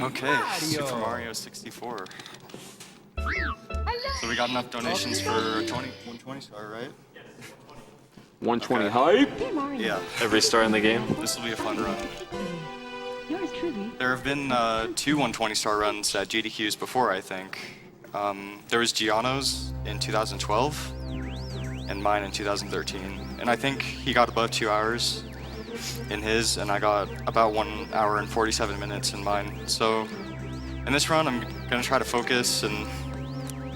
Okay, Super Mario 64. So we got enough donations for 120 star, right? 120 hype? Yeah. Every star in the game? This will be a fun run. Yours truly. There have been 2 120 star runs at GDQs before, I think. There was Giano's in 2012 and mine in 2013. And I think he got above 2 hours in his, and I got about 1 hour and 47 minutes in mine. So in this run, I'm gonna try to focus and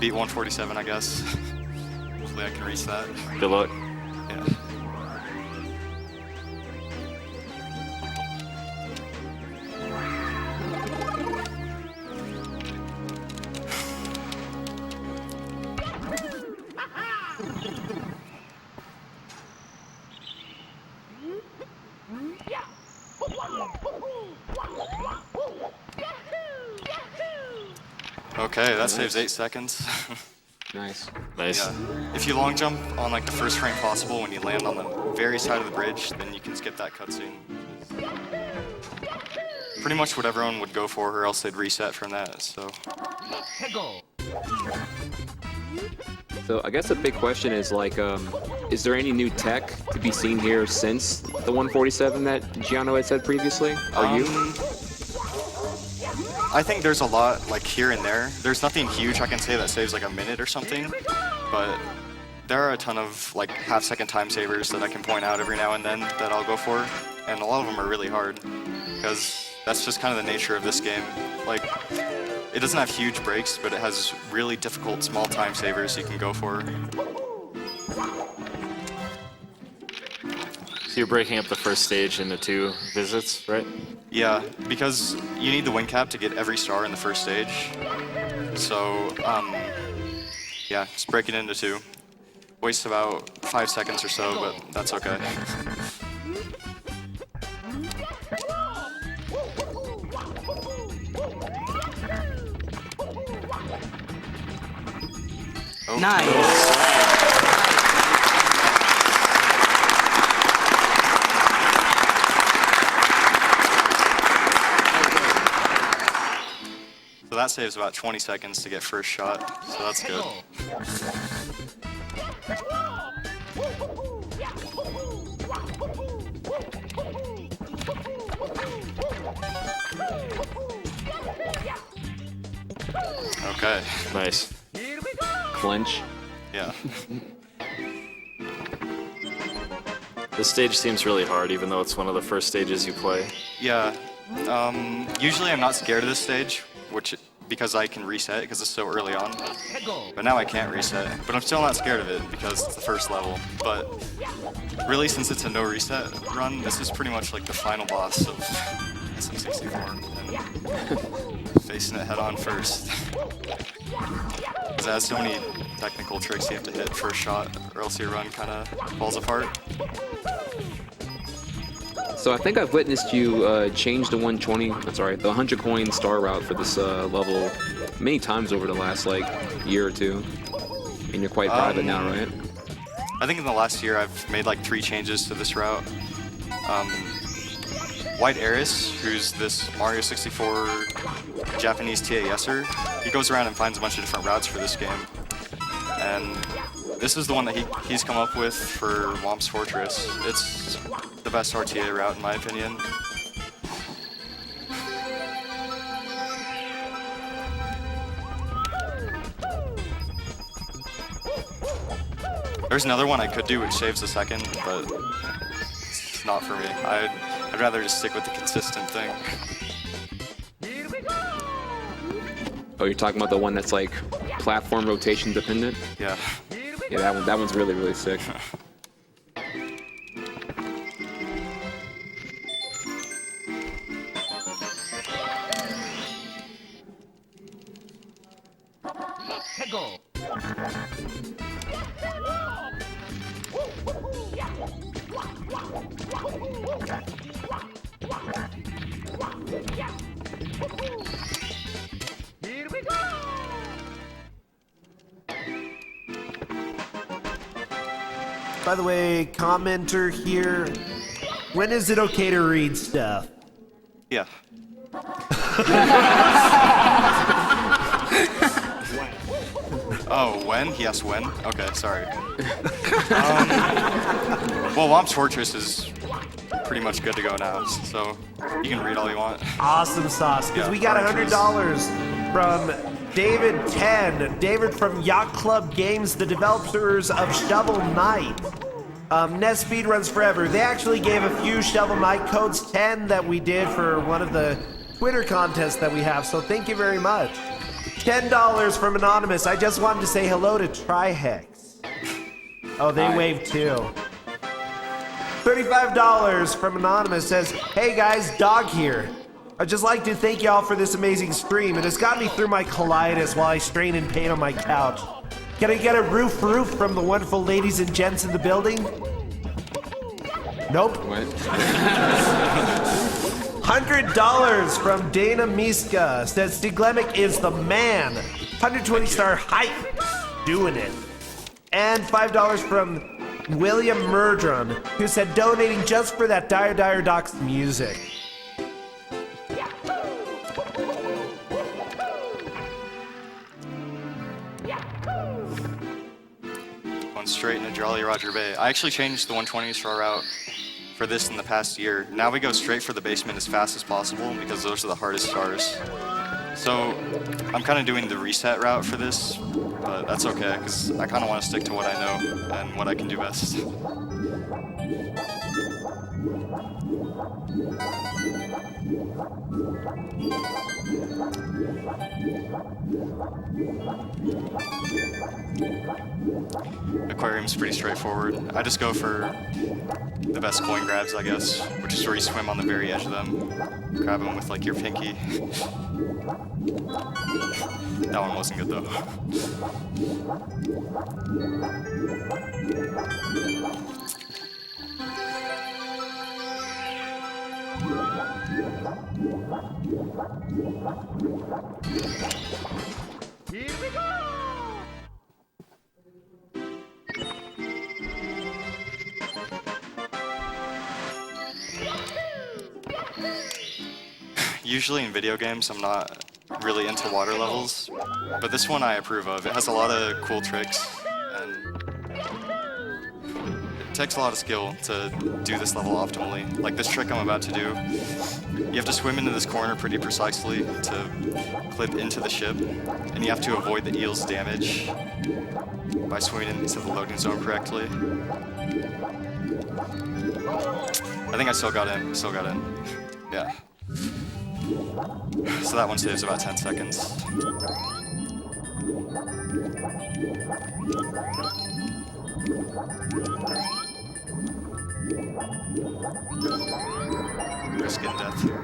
beat 147, I guess. Hopefully I can reach that. Good luck. Yeah. Okay, that saves 8 seconds. Nice. Nice. Yeah. If you long jump on like the first frame possible when you land on the very side of the bridge, then you can skip that cutscene. Pretty much what everyone would go for, or else they'd reset from that, so. So I guess the big question is like, is there any new tech to be seen here since the 147 that Giano had said previously? Are you? I think there's a lot like here and there. There's nothing huge I can say that saves like a minute or something, but there are a ton of like half-second time savers that I can point out every now and then that I'll go for, and a lot of them are really hard because that's just kind of the nature of this game. Like, it doesn't have huge breaks, but it has really difficult small time savers you can go for. So you're breaking up the first stage into 2 visits, right? Yeah, because you need the wing cap to get every star in the first stage. So, yeah, just break it into 2. Wastes about 5 seconds or so, but that's okay. Oh. Nice. So that saves about 20 seconds to get first shot, so that's good. Okay. Nice. Clinch. Yeah. This stage seems really hard, even though it's one of the first stages you play. Yeah. Usually I'm not scared of this stage, because I can reset because it's so early on. But now I can't reset. But I'm still not scared of it because it's the first level. But really, since it's a no reset run, this is pretty much like the final boss of SM64. And facing it head on first. Because it has so many technical tricks you have to hit first shot, or else your run kind of falls apart. So I think I've witnessed you change the 100 coin star route for this level many times over the last like year or 2. And you're quite proud of it now, right? I think in the last year I've made like 3 changes to this route. White Eris, who's this Mario 64 Japanese TASer, he goes around and finds a bunch of different routes for this game. And this is the one that he's come up with for Womp's Fortress. It's the best RTA route in my opinion. There's another one I could do which saves a second, but it's not for me. I'd rather just stick with the consistent thing. Oh, you're talking about the one that's like platform rotation dependent? Yeah. Yeah, that one's really, really sick. By the way, commenter here, when is it okay to read stuff? Yeah. Oh, when? He asked when? Okay, sorry. Well, Womp's Fortress is pretty much good to go now, so you can read all you want. Awesome sauce, because Yeah, we got oranges. $100 from David 10. David from Yacht Club Games, the developers of Shovel Knight. NES Speed Runs Forever. They actually gave a few Shovel Knight codes 10 that we did for one of the Twitter contests that we have, so thank you very much. $10 from Anonymous. I just wanted to say hello to Trihex. Oh, they waved too. $35 from Anonymous says, hey guys, Dog here. I'd just like to thank y'all for this amazing stream. It has got me through my colitis while I strain in pain on my couch. Can I get a roof from the wonderful ladies and gents in the building? Nope. What? $100 from Dana Miska says Siglemic is the man. 120-star hype. Doing it. And $5 from William Murdron, who said donating just for that Dire Doc's music. Going straight into Jolly Roger Bay. I actually changed the 120 star route for this in the past year. Now we go straight for the basement as fast as possible because those are the hardest stars. So I'm kind of doing the reset route for this, but that's okay because I kind of want to stick to what I know and what I can do best. Aquarium's pretty straightforward. I just go for the best coin grabs, I guess, which is where you swim on the very edge of them, grab them with like your pinky. That one wasn't good though. Here we go! Usually in video games, I'm not really into water levels, but this one I approve of. It has a lot of cool tricks, and it takes a lot of skill to do this level optimally. Like this trick I'm about to do, you have to swim into this corner pretty precisely to clip into the ship, and you have to avoid the eel's damage by swimming into the loading zone correctly. I think I still got in. Yeah. So that one saves about 10 seconds. Risking death here.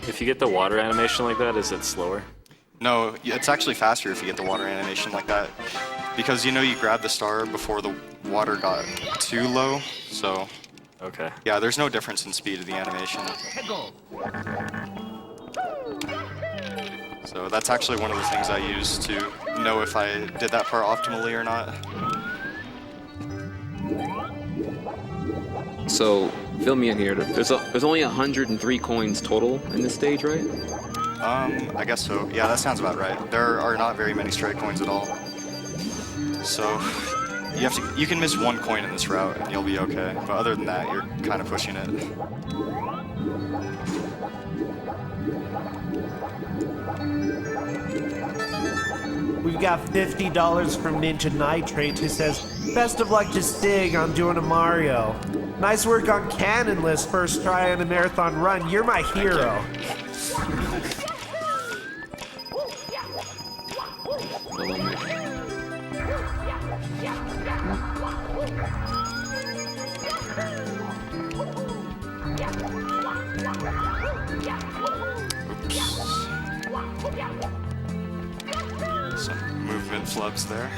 If you get the water animation like that, is it slower? No, it's actually faster if you get the water animation like that. Because you know you grab the star before the water got too low, so Okay. yeah, there's no difference in speed of the animation. So that's actually one of the things I use to know if I did that part optimally or not. So, fill me in here. There's only 103 coins total in this stage, right? I guess so. Yeah, that sounds about right. There are not very many straight coins at all. So you can miss one coin in this route and you'll be okay. But other than that, you're kind of pushing it. We've got $50 from Ninja Nitrate, who says, best of luck to Stig on doing a Mario. Nice work on Cannonless first try on a marathon run. You're my hero. Some movement flubs there.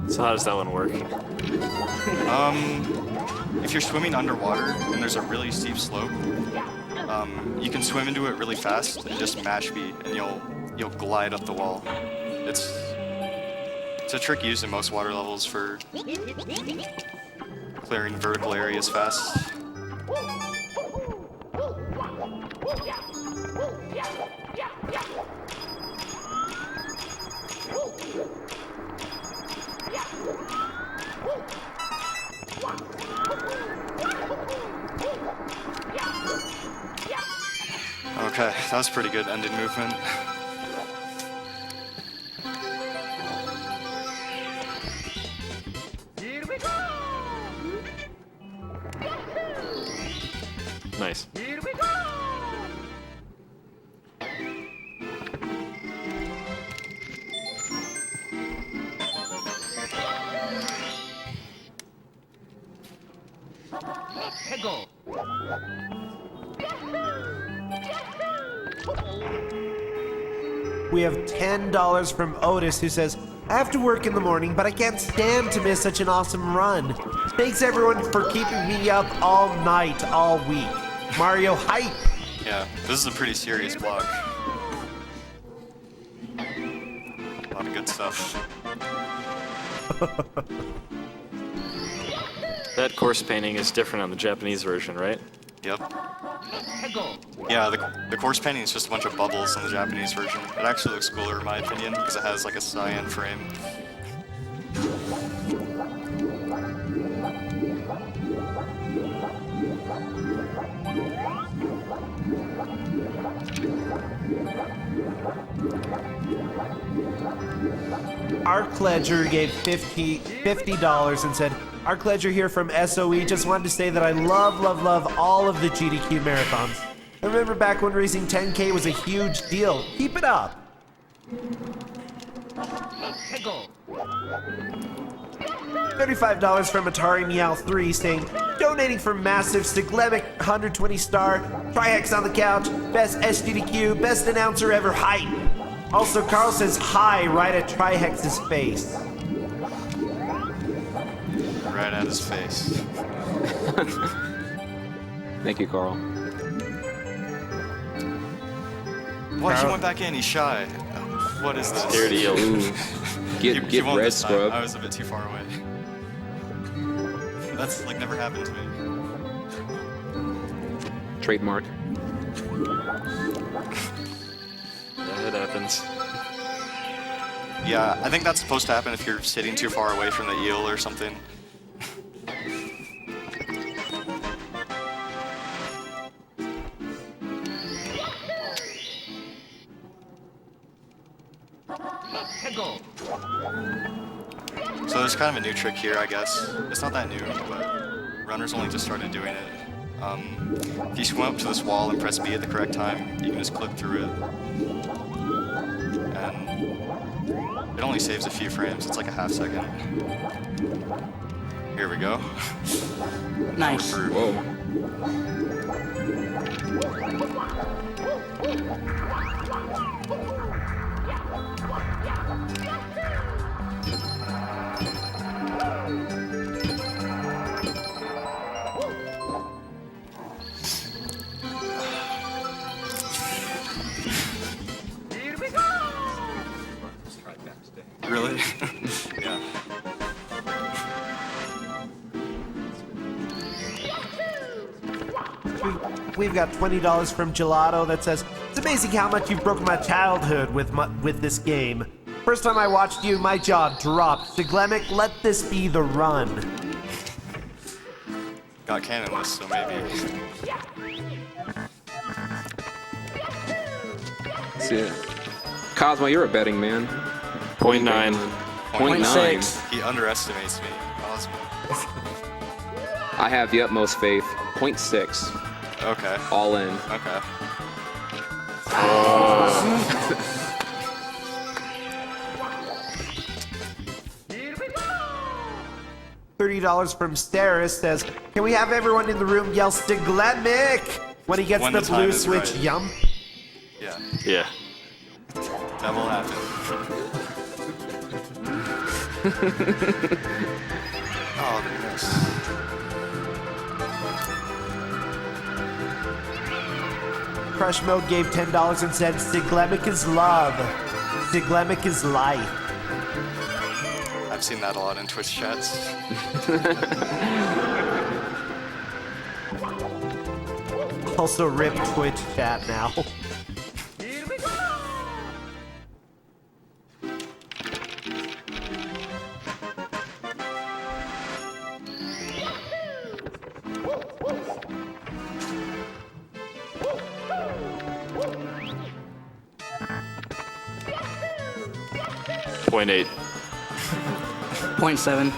So how does that one work? If you're swimming underwater and there's a really steep slope, you can swim into it really fast and just mash B, and you'll glide up the wall. It's a trick used in most water levels for clearing vertical areas fast. Okay, that was pretty good ending movement. Nice. We have $10 from Otis, who says, I have to work in the morning, but I can't stand to miss such an awesome run. Thanks everyone for keeping me up all night, all week. Mario hype. Yeah, this is a pretty serious block. A lot of good stuff. That course painting is different on the Japanese version, right? Yep. Yeah, the course painting is just a bunch of bubbles in the Japanese version. It actually looks cooler in my opinion, because it has like a cyan frame. Arc Ledger gave $50 and said, Arc Ledger here from SOE. Just wanted to say that I love all of the GDQ marathons. I remember back when racing 10K was a huge deal. Keep it up. $35 from Atari Meow 3 saying, donating for massive Siglemic 120 star, Trihex on the couch, best SGDQ, best announcer ever, hype. Also, Carl says hi right at Trihex's face. Right at his face. Thank you, Carl. What? He went back in. He's shy. What is this? Scared eel. Ooh. Get He won red this time. scrub. I was a bit too far away. That's like never happened to me. Trademark. Yeah, it happens. Yeah, I think that's supposed to happen if you're sitting too far away from the eel or something. So there's kind of a new trick here, I guess. It's not that new, but runners only just started doing it. If you swim up to this wall and press B at the correct time, you can just clip through it. And it only saves a few frames. It's like a half second. Here we go. Nice. Whoa. Really? Yeah. We've got $20 from Gelato that says, it's amazing how much you've broken my childhood with this game. First time I watched you, my jaw dropped. Siglemic, let this be the run. Got cannonless, so maybe. See it. Cosmo, you're a betting man. 0.9. 0.9. He underestimates me. Awesome. I have the utmost faith. 0.6. Okay. All in. Okay. $30 from Steris says, can we have everyone in the room yell Siglemic when he gets When the the time blue is switch right. yump? Yeah. Yeah. That will happen. Oh, goodness. Crush Mode gave $10 and said, Siglemic is love. Siglemic is life. I've seen that a lot in Twitch chats. Also rip Twitch chat now. .8. 0.7.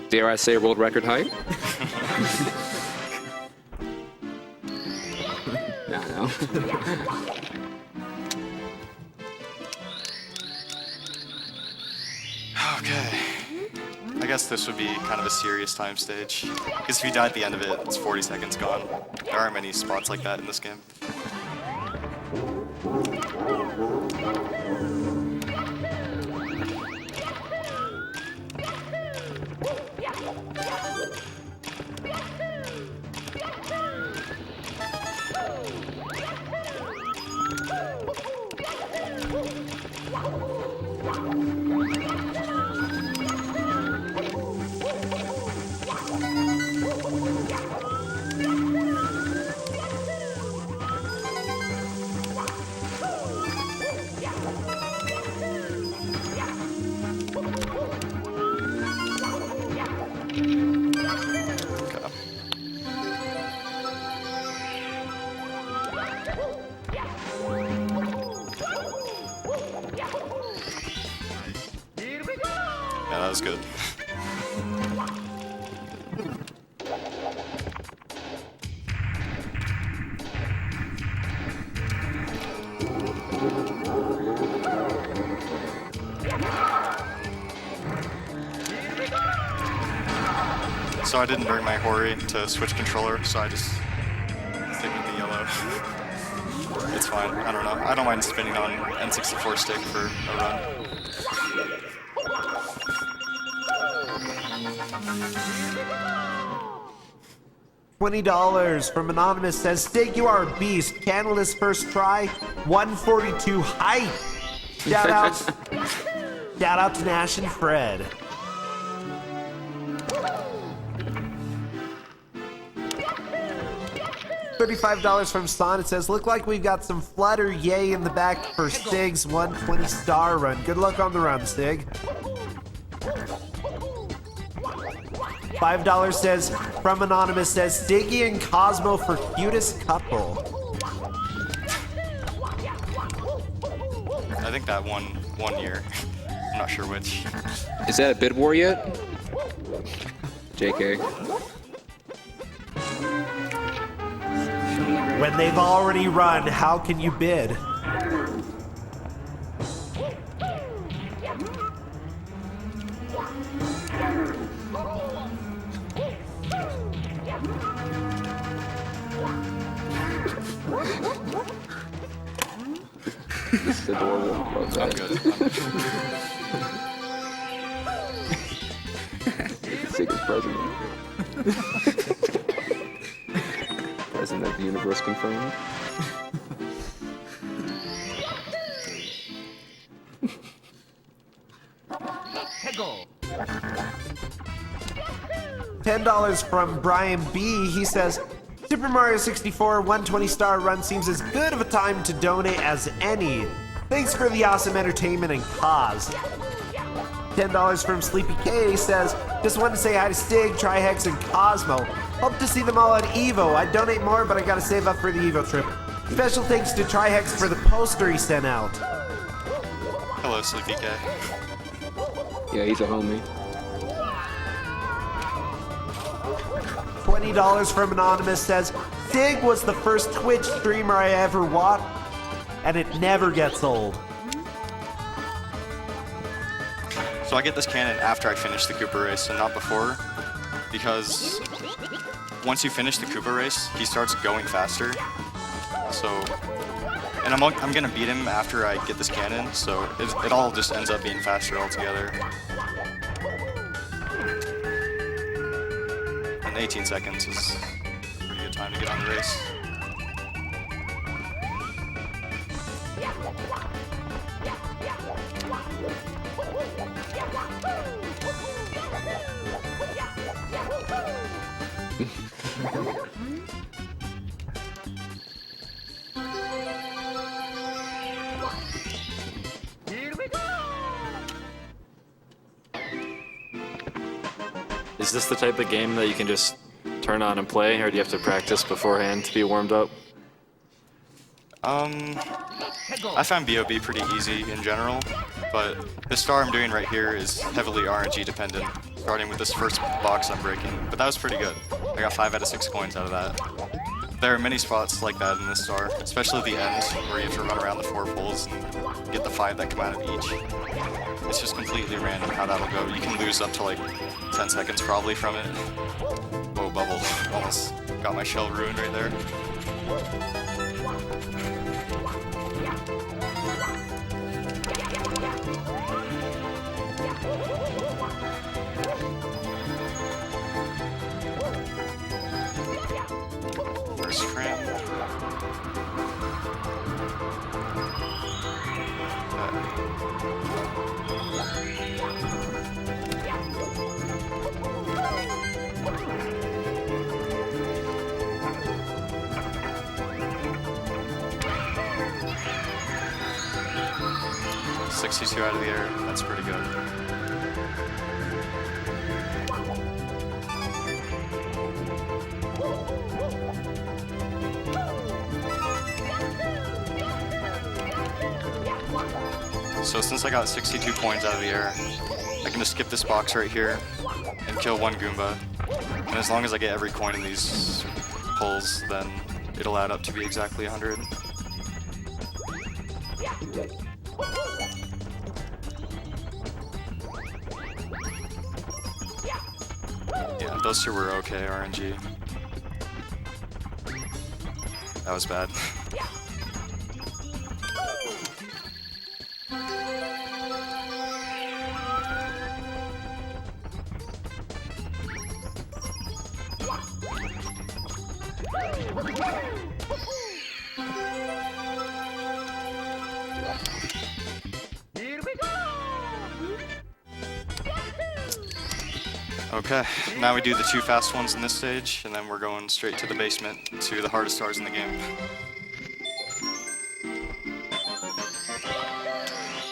Dare I say world record height? Yeah, I know. Okay. I guess this would be kind of a serious time stage. Because if you die at the end of it, it's 40 seconds gone. There aren't many spots like that in this game. Yeah, that was good. So I didn't bring my Hori to switch controller, so I just stick with the yellow. It's fine, I don't know. I don't mind spinning on N64 stick for a run. $20 from Anonymous says, Stig, you are a beast. Canalist first try, 142 height. Shout out to Nash and Fred. $35 from Son. It says, look like we've got some flutter yay in the back for Stig's 120 star run. Good luck on the run, Stig. $5 says, from Anonymous says, Stiggy and Cosmo for cutest couple. I think that one year. I'm not sure which. Is that a bid war yet? JK. When they've already run, how can you bid? This is adorable. Love I'm that. good. Sickest president. President of the universe confirmed. $10 from Brian B. He says, Super Mario 64 120 star run seems as good of a time to donate as any. Thanks for the awesome entertainment and cause. $10 from Sleepy K says, just wanted to say hi to Stig, Trihex, and Cosmo. Hope to see them all at EVO. I'd donate more, but I gotta save up for the EVO trip. Special thanks to Trihex for the poster he sent out. Hello, Sleepy K. Yeah, he's a homie. $20 from Anonymous says, Sig was the first Twitch streamer I ever watched, and it never gets old. So I get this cannon after I finish the Koopa race and not before, because once you finish the Koopa race, he starts going faster. So, and I'm gonna beat him after I get this cannon, so it all just ends up being faster altogether. And 18 seconds is a pretty good time to get on the race. Is this the type of game that you can just turn on and play, or do you have to practice beforehand to be warmed up? I find BOB pretty easy in general, but the star I'm doing right here is heavily RNG dependent, starting with this first box I'm breaking, but that was pretty good. I got 5 out of 6 coins out of that. There are many spots like that in this star, especially the end, where you have to run around the 4 poles and get the 5 that come out of each. It's just completely random how that'll go. You can lose up to like 10 seconds probably from it. Whoa, bubble. Almost got my shell ruined right there. First cram. $62 out of the air, that's pretty good. So since I got 62 coins out of the air, I can just skip this box right here and kill 1 Goomba. And as long as I get every coin in these pulls, then it'll add up to be exactly 100. Yeah, those 2 were okay, RNG. That was bad. Okay, now we do the 2 fast ones in this stage, and then we're going straight to the basement to the hardest stars in the game.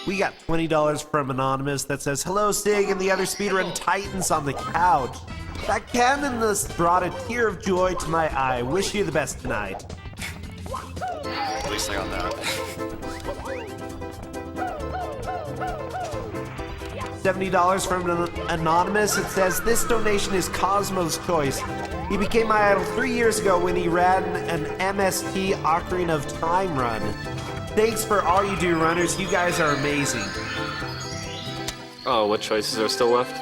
We got $20 from Anonymous that says, "Hello, Sig and the other speedrun titans on the couch. That cannonless brought a tear of joy to my eye. Wish you the best tonight." At least I got that. $70 from Anonymous. It says, "This donation is Cosmo's choice. He became my idol 3 years ago when he ran an MST Ocarina of Time run. Thanks for all you do, runners. You guys are amazing." Oh, what choices are still left?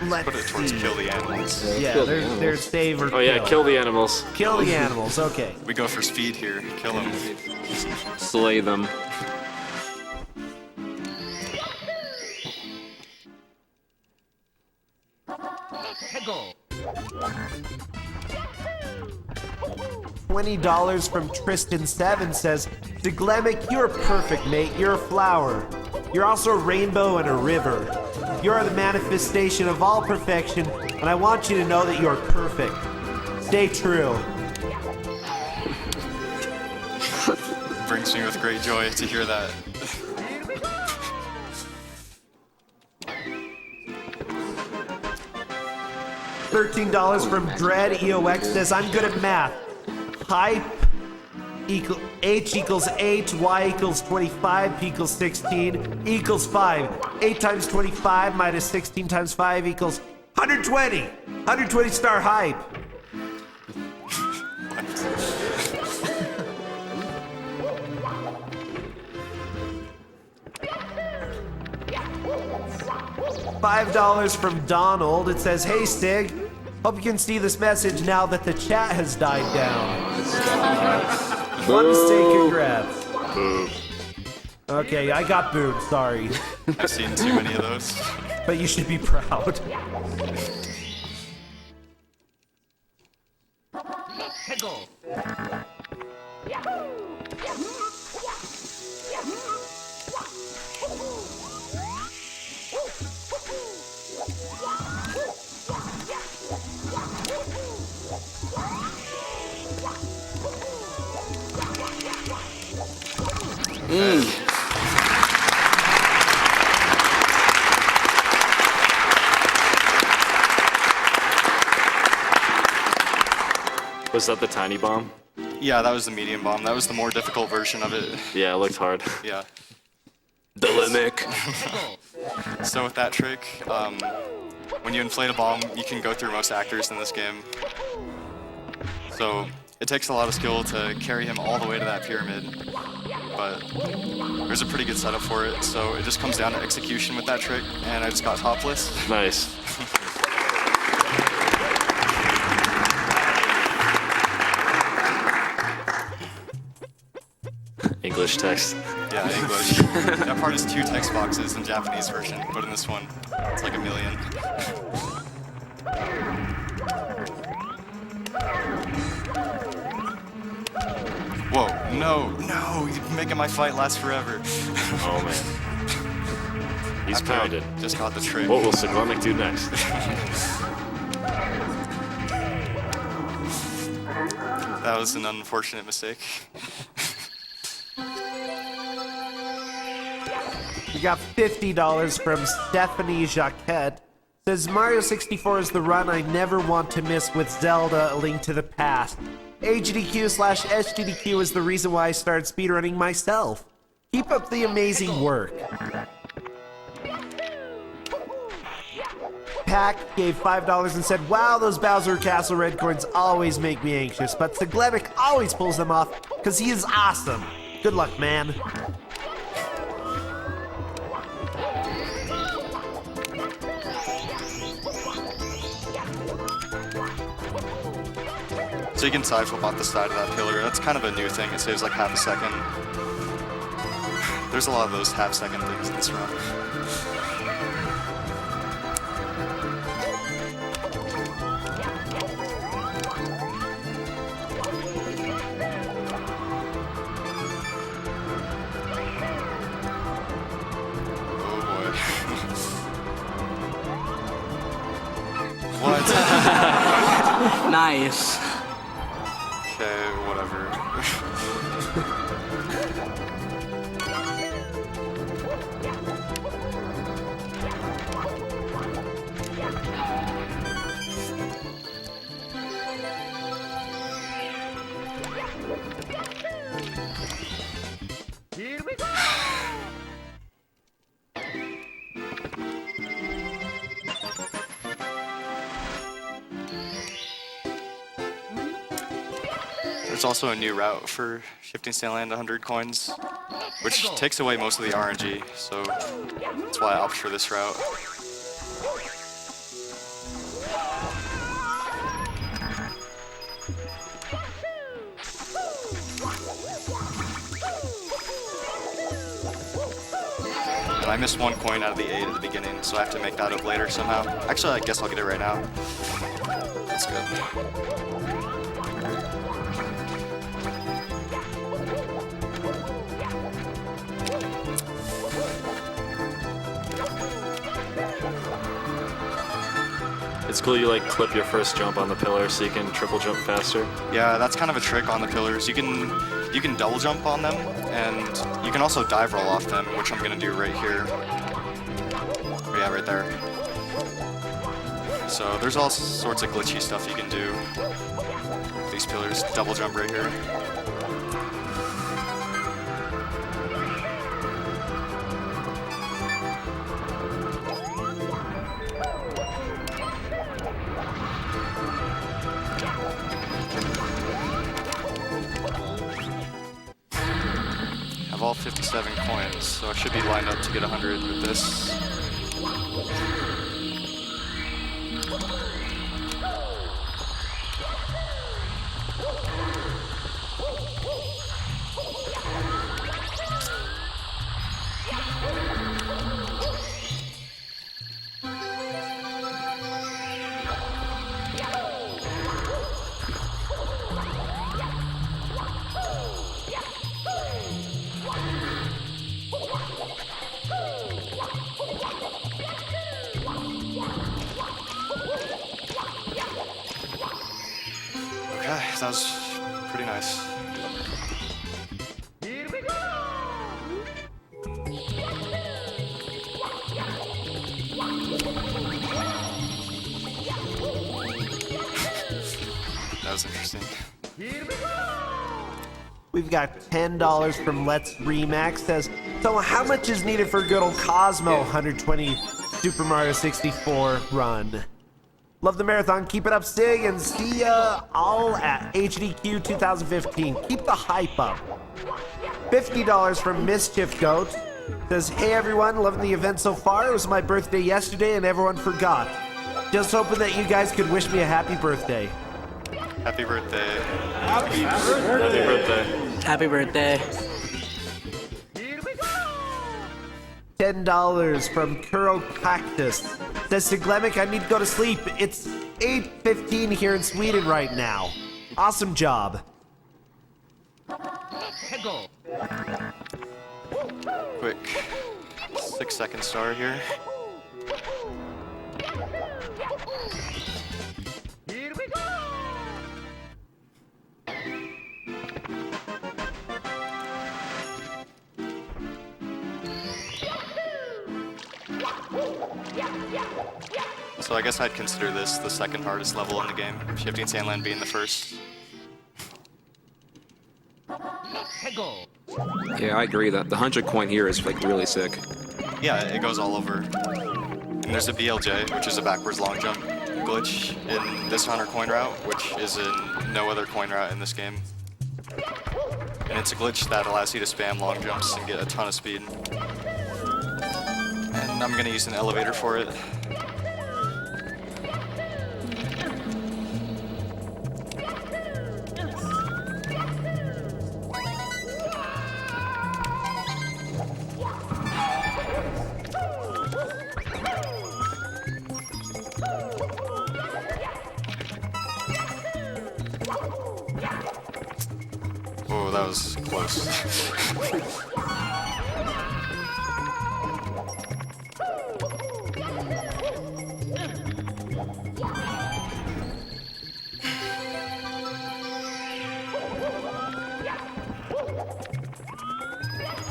Let's Put it towards see. kill the animals. Yeah, Kill the there's animals. save or Oh yeah, kill the animals. Kill the animals, okay. We go for speed here. Kill them. Slay them. $20 from Tristan7 says, "Siglemic, you're perfect, mate. You're a flower. You're also a rainbow and a river. You are the manifestation of all perfection, and I want you to know that you are perfect. Stay true." Brings me with great joy to hear that. $13 from Dread EOX says, "I'm good at math. Hype equal H equals 8, Y equals 25, P equals 16, equals 5. 8 times 25 minus 16 times 5 equals 120. 120 star hype." $5 from Donald. It says, "Hey Stig, hope you can see this message now that the chat has died down." Want to say congrats. Okay, I got booed, sorry. I've seen too many of those. But you should be proud. Was that the tiny bomb? Yeah, that was the medium bomb. That was the more difficult version of it. Yeah, it looked hard. Yeah. Siglemic. So with that trick, when you inflate a bomb, you can go through most actors in this game. So it takes a lot of skill to carry him all the way to that pyramid, but there's a pretty good setup for it. So it just comes down to execution with that trick, and I just got topless. Nice. English text. Yeah, English. That part is 2 text boxes in Japanese version, but in this one, it's like 1 million. Whoa, no, you're making my fight last forever. Oh man. He's After I pounded. just got the trick. What will Siglemic do next? That was an unfortunate mistake. We got $50 from Stephanie Jacquette. Says Mario 64 is the run I never want to miss with Zelda: A Link to the Past. AGDQ/SGDQ is the reason why I started speedrunning myself. Keep up the amazing work. Pack gave $5 and said, "Wow, those Bowser Castle red coins always make me anxious, but Siglemic always pulls them off because he is awesome. Good luck, man." So you can side flip off the side of that pillar. That's kind of a new thing. It saves like half a second. There's a lot of those half-second things in this run. Oh boy. What? Nice. Okay, whatever. Here we go. There's also a new route for shifting Sandland 100 coins, which takes away most of the RNG, so that's why I opt for this route. And I missed 1 coin out of the 8 at the beginning, so I have to make that up later somehow. Actually, I guess I'll get it right now. That's good. It's cool you like clip your first jump on the pillar so you can triple jump faster. Yeah, that's kind of a trick on the pillars. You can double jump on them, and you can also dive roll off them, which I'm gonna do right here. Yeah, right there. So there's all sorts of glitchy stuff you can do. These pillars, double jump right here. Have all 57 coins, so I should be lined up to get 100 with this. because that was pretty nice. That was interesting. We've got $10 from Let's Remax. Says, so how much is needed for a good old Cosmo 120 Super Mario 64 run? Love the marathon. Keep it up, Sig, and see ya all at HDQ 2015. Keep the hype up. $50 from Mischief Goat. Says, hey everyone, loving the event so far. It was my birthday yesterday and everyone forgot. Just hoping that you guys could wish me a happy birthday. Happy birthday. Happy birthday. Happy birthday. $10 from Kuro Cactus. Says Siglemic, I need to go to sleep. It's 8:15 here in Sweden right now. Awesome job. Quick 6-second star here. So I guess I'd consider this the second hardest level in the game, Shifting Sandland being the first. Yeah, I agree that the 100 coin here is like really sick. Yeah, it goes all over. And there's a BLJ, which is a backwards long jump glitch in this 100 coin route, which is in no other coin route in this game. And it's a glitch that allows you to spam long jumps and get a ton of speed. And I'm gonna use an elevator for it. Oh, that was close.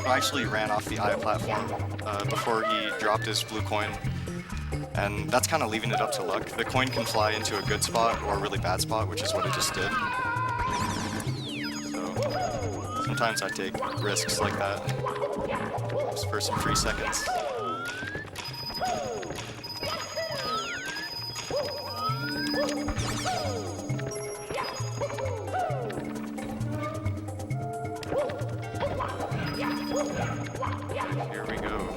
I actually ran off the eye platform before he dropped his blue coin, and that's kind of leaving it up to luck. The coin can fly into a good spot or a really bad spot, which is what it just did. So sometimes I take risks like that, just for some free seconds. Here we go.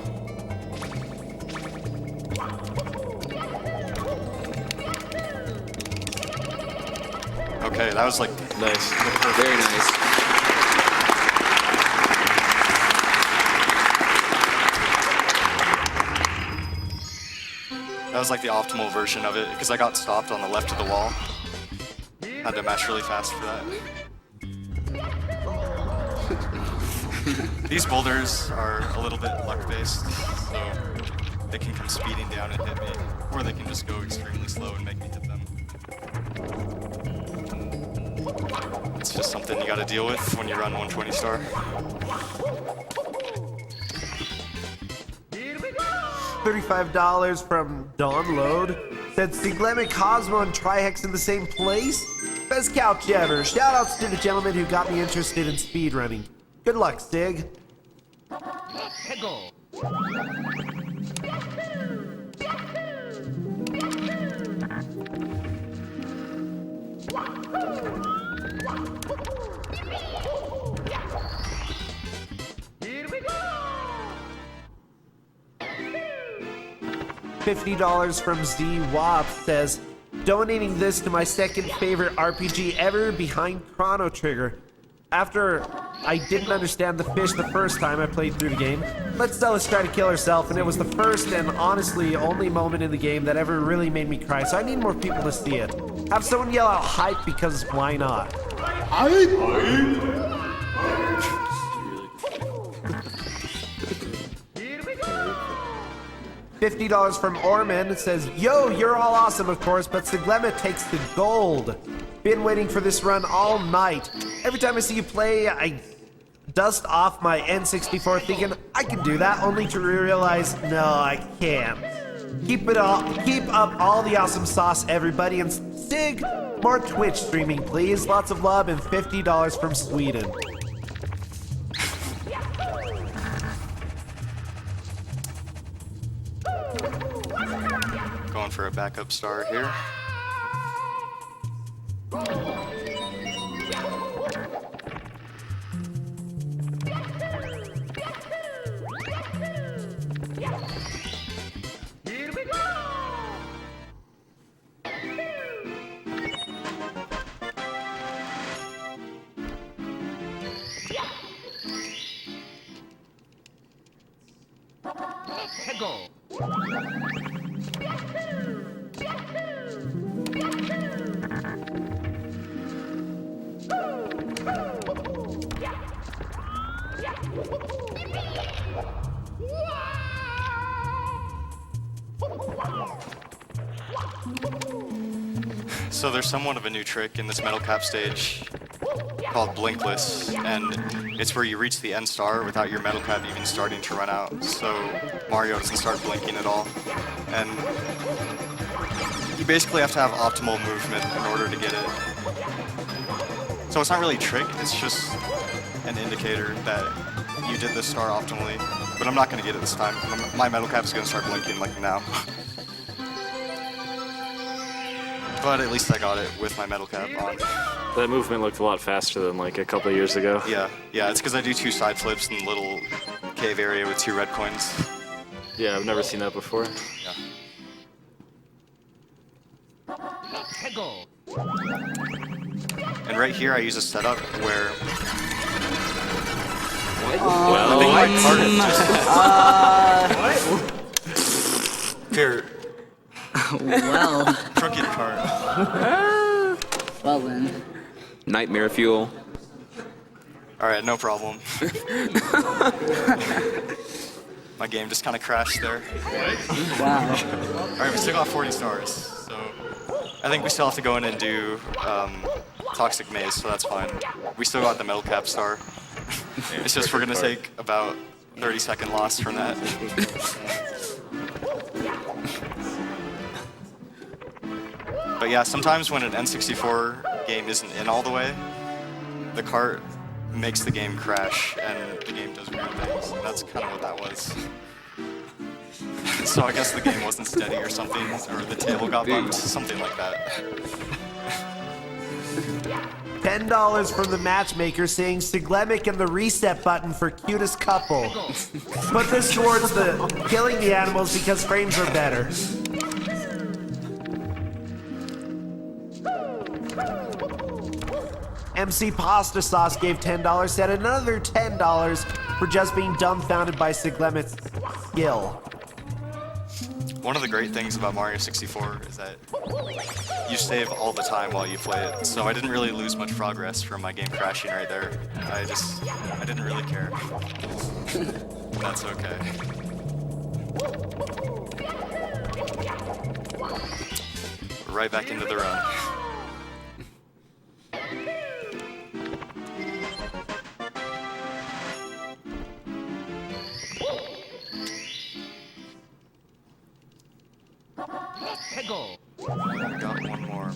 Okay, that was like Nice. Very nice. that was like the optimal version of it because I got stopped on the left of the wall. Had to match really fast for that. These boulders are a little bit luck-based, so they can come speeding down and hit me, or they can just go extremely slow and make me hit them. It's just something you gotta deal with when you run 120 star. $35 from Download. Said Siglemic, Cosmo, and Trihex in the same place? Best couch ever. Shoutouts to the gentleman who got me interested in speedrunning. Good luck, Sig. $50 from Z Wap says, donating this to my second favorite RPG ever behind Chrono Trigger. After I didn't understand the fish the first time I played through the game, Let's Stella's try to kill herself, and it was the first and honestly only moment in the game that ever really made me cry, so I need more people to see it. Have someone yell out hype, because why not? $50 from Orman says, yo, you're all awesome, of course, but Siglemic takes the gold. Been waiting for this run all night. Every time I see you play, I dust off my N64 thinking I can do that, only to realize, no, I can't. Keep up all the awesome sauce, everybody, and Sig, more Twitch streaming, please. Lots of love and $50 from Sweden. Going for a backup star here. So there's somewhat of a new trick in this metal cap stage called Blinkless, and it's where you reach the end star without your metal cap even starting to run out, so Mario doesn't start blinking at all. And you basically have to have optimal movement in order to get it. So it's not really a trick, it's just an indicator that you did this star optimally, but I'm not going to get it this time. My metal cap is going to start blinking like now. But at least I got it with my metal cap on. That movement looked a lot faster than like a couple of years ago. Yeah, it's because I do 2 side flips in the little cave area with 2 red coins. Yeah, I've never seen that before. Yeah. And right here I use a setup where... Well, I think my card is just... Here, Well, crooked card. well then. Nightmare fuel. Alright, no problem. My game just kind of crashed there. Wow. Alright, we still got 40 stars, so I think we still have to go in and do Toxic Maze, so that's fine. We still got the metal cap star. It's just we're gonna take about 30-second loss from that. But yeah, sometimes when an N64 game isn't in all the way, the cart makes the game crash and the game does weird things. And that's kind of what that was. So I guess the game wasn't steady or something, or the table got bumped, something like that. $10 from the matchmaker saying Siglemic and the reset button for cutest couple. Put this towards the killing the animals because frames are better. MC Pasta Sauce gave $10, said another $10 for just being dumbfounded by Siglemic's skill. One of the great things about Mario 64 is that you save all the time while you play it, so I didn't really lose much progress from my game crashing right there. I didn't really care. That's okay. Right back into the run. Got one more.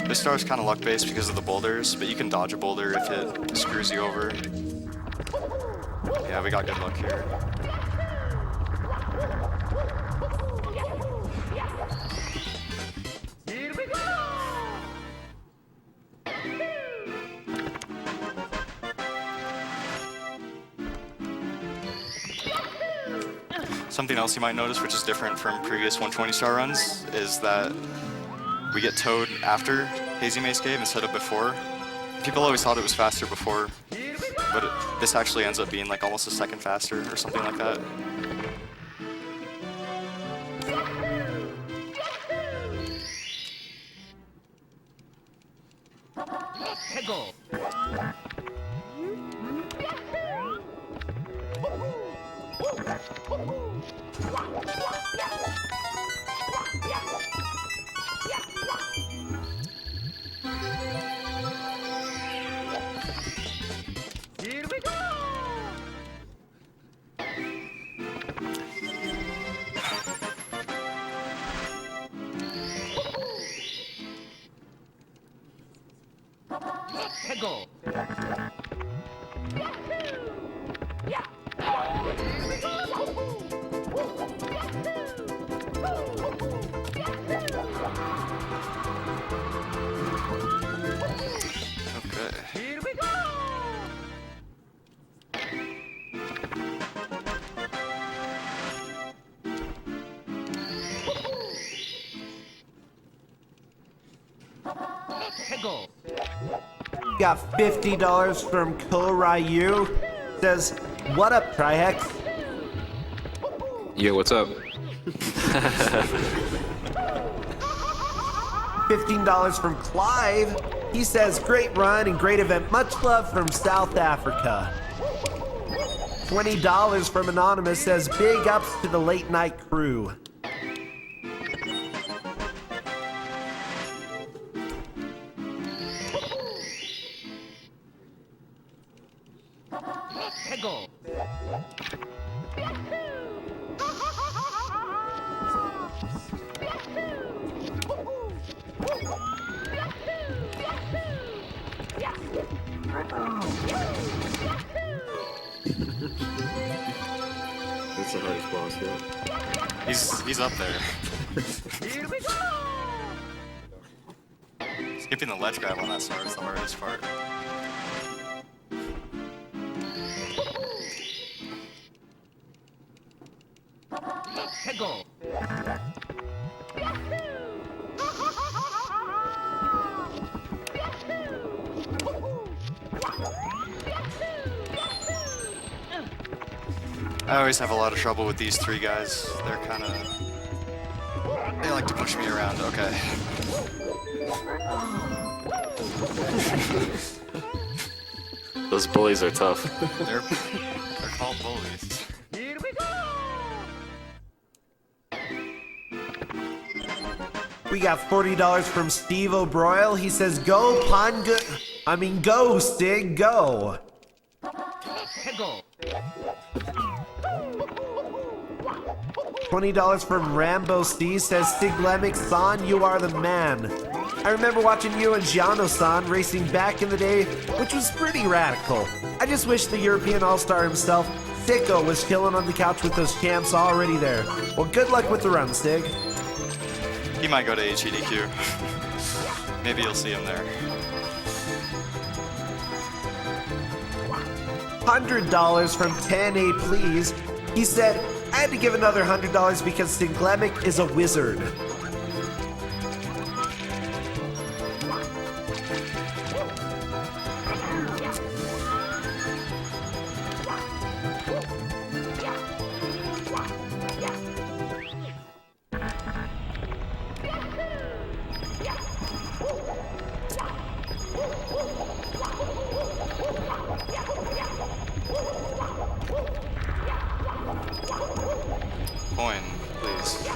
This star's kind of luck-based because of the boulders, but you can dodge a boulder if it screws you over. Yeah, we got good luck here. Something else you might notice, which is different from previous 120-star runs, is that we get Toad after Hazy Maze Cave instead of before. People always thought it was faster before, but this actually ends up being like almost a second faster or something like that. Okay. Got $50 from Ko Ryu. Says, what up, Trihex? Yo, what's up? $15 from Clive. He says, great run and great event. Much love from South Africa. $20 from Anonymous says, big ups to the late night crew. That's the hardest boss yet. He's up there. Skipping the ledge grab on that sword is the hardest part. I always have a lot of trouble with these three guys. They're kind of... They like to push me around. Okay. Those bullies are tough. They're called bullies. We got $40 from Steve O'Broil. He says, go, go, Stig, go. $20 from Rambo Steve says, Siglemic San, you are the man. I remember watching you and Giano-san racing back in the day, which was pretty radical. I just wish the European All-Star himself, Sicko, was chilling on the couch with those champs already there. Well, good luck with the run, Stig. He might go to SGDQ. Maybe you'll see him there. $100 from 10A, please. He said, I had to give another $100 because Siglemic is a wizard. Coin, please.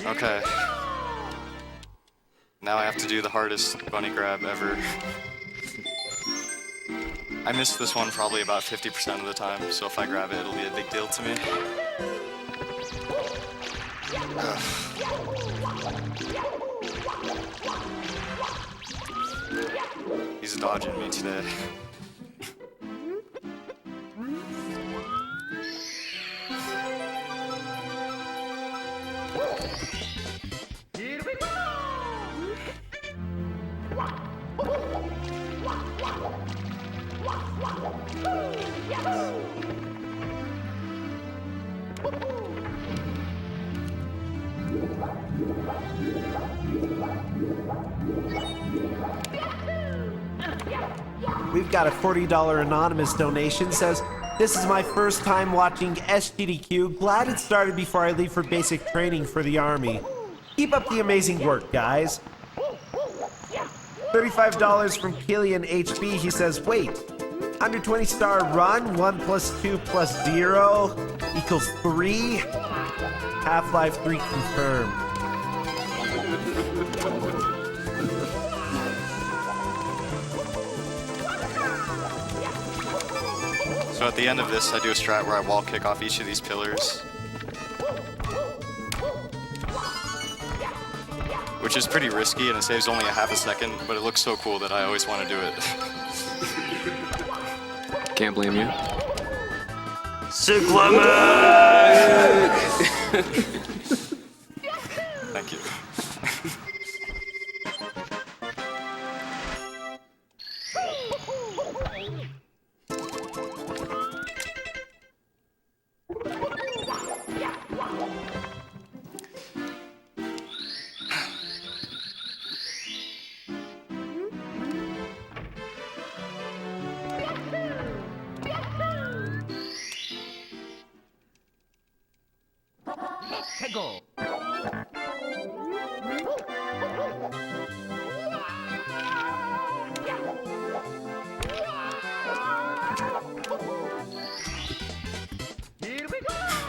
Okay. Now I have to do the hardest bunny grab ever. I miss this one probably about 50% of the time, so if I grab it, it'll be a big deal to me. Ugh. He's dodging me today. We've got a $40 anonymous donation. Says, this is my first time watching SGDQ. Glad it started before I leave for basic training for the Army. Keep up the amazing work, guys. $35 from Killian HB. He says, wait, 120 star run, 1 + 2 + 0 equals 3. Half-Life 3 confirmed. So at the end of this, I do a strat where I wall kick off each of these pillars. Which is pretty risky and it saves only a half a second, but it looks so cool that I always want to do it. Can't blame you. Siglemic! Thank you.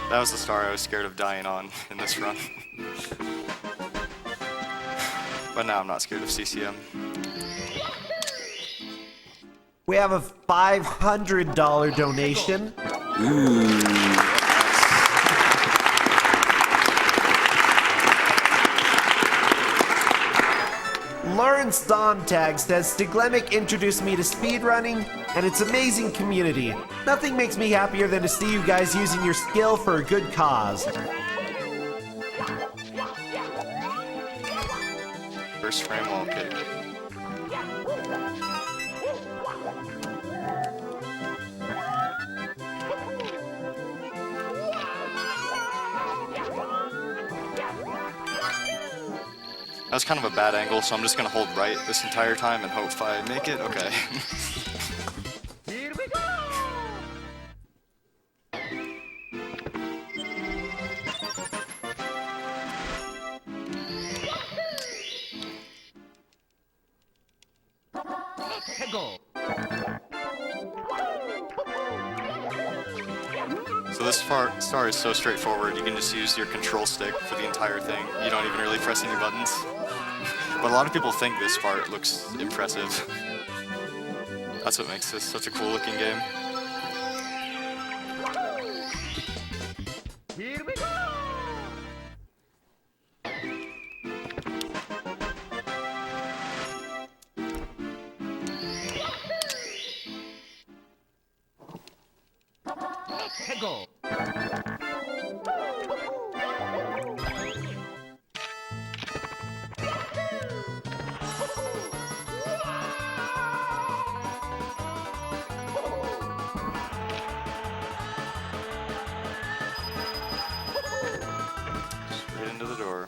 That was the star I was scared of dying on in this run. But now I'm not scared of CCM. We have a $500 donation. Lawrence Sontag says, Siglemic introduced me to speedrunning and its amazing community. Nothing makes me happier than to see you guys using your skill for a good cause. First frame wall kick. That was kind of a bad angle, so I'm just gonna hold right this entire time and hope I make it. Okay. So this star is so straightforward, you can just use your control stick for the entire thing. You don't even really press any buttons. But a lot of people think this part looks impressive. That's what makes this such a cool looking game. Straight into the door.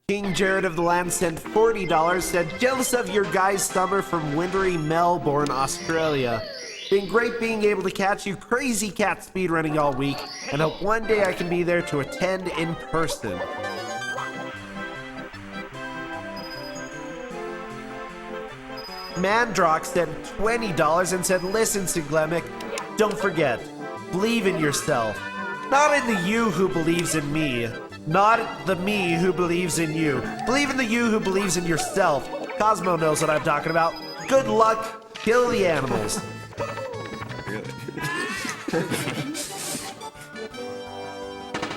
King Jared of the Land sent $40, said, jealous of your guys' summer from wintry Melbourne, Australia. Been great being able to catch you crazy cat speedrunning all week, and hope one day I can be there to attend in person. Mandrox sent $20 and said, listen, Siglemic, don't forget, believe in yourself. Not in the you who believes in me. Not the me who believes in you. Believe in the you who believes in yourself. Cosmo knows what I'm talking about. Good luck. Kill the animals.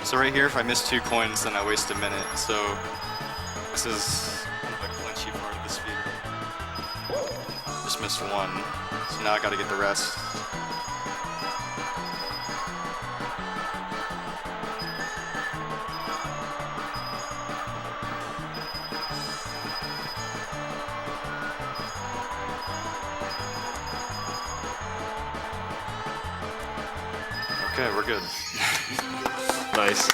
So right here, if I miss 2 coins, then I waste a minute. So this is kind of a clinchy part of the speed. Just missed 1. So now I gotta get the rest. Okay, we're good. Nice.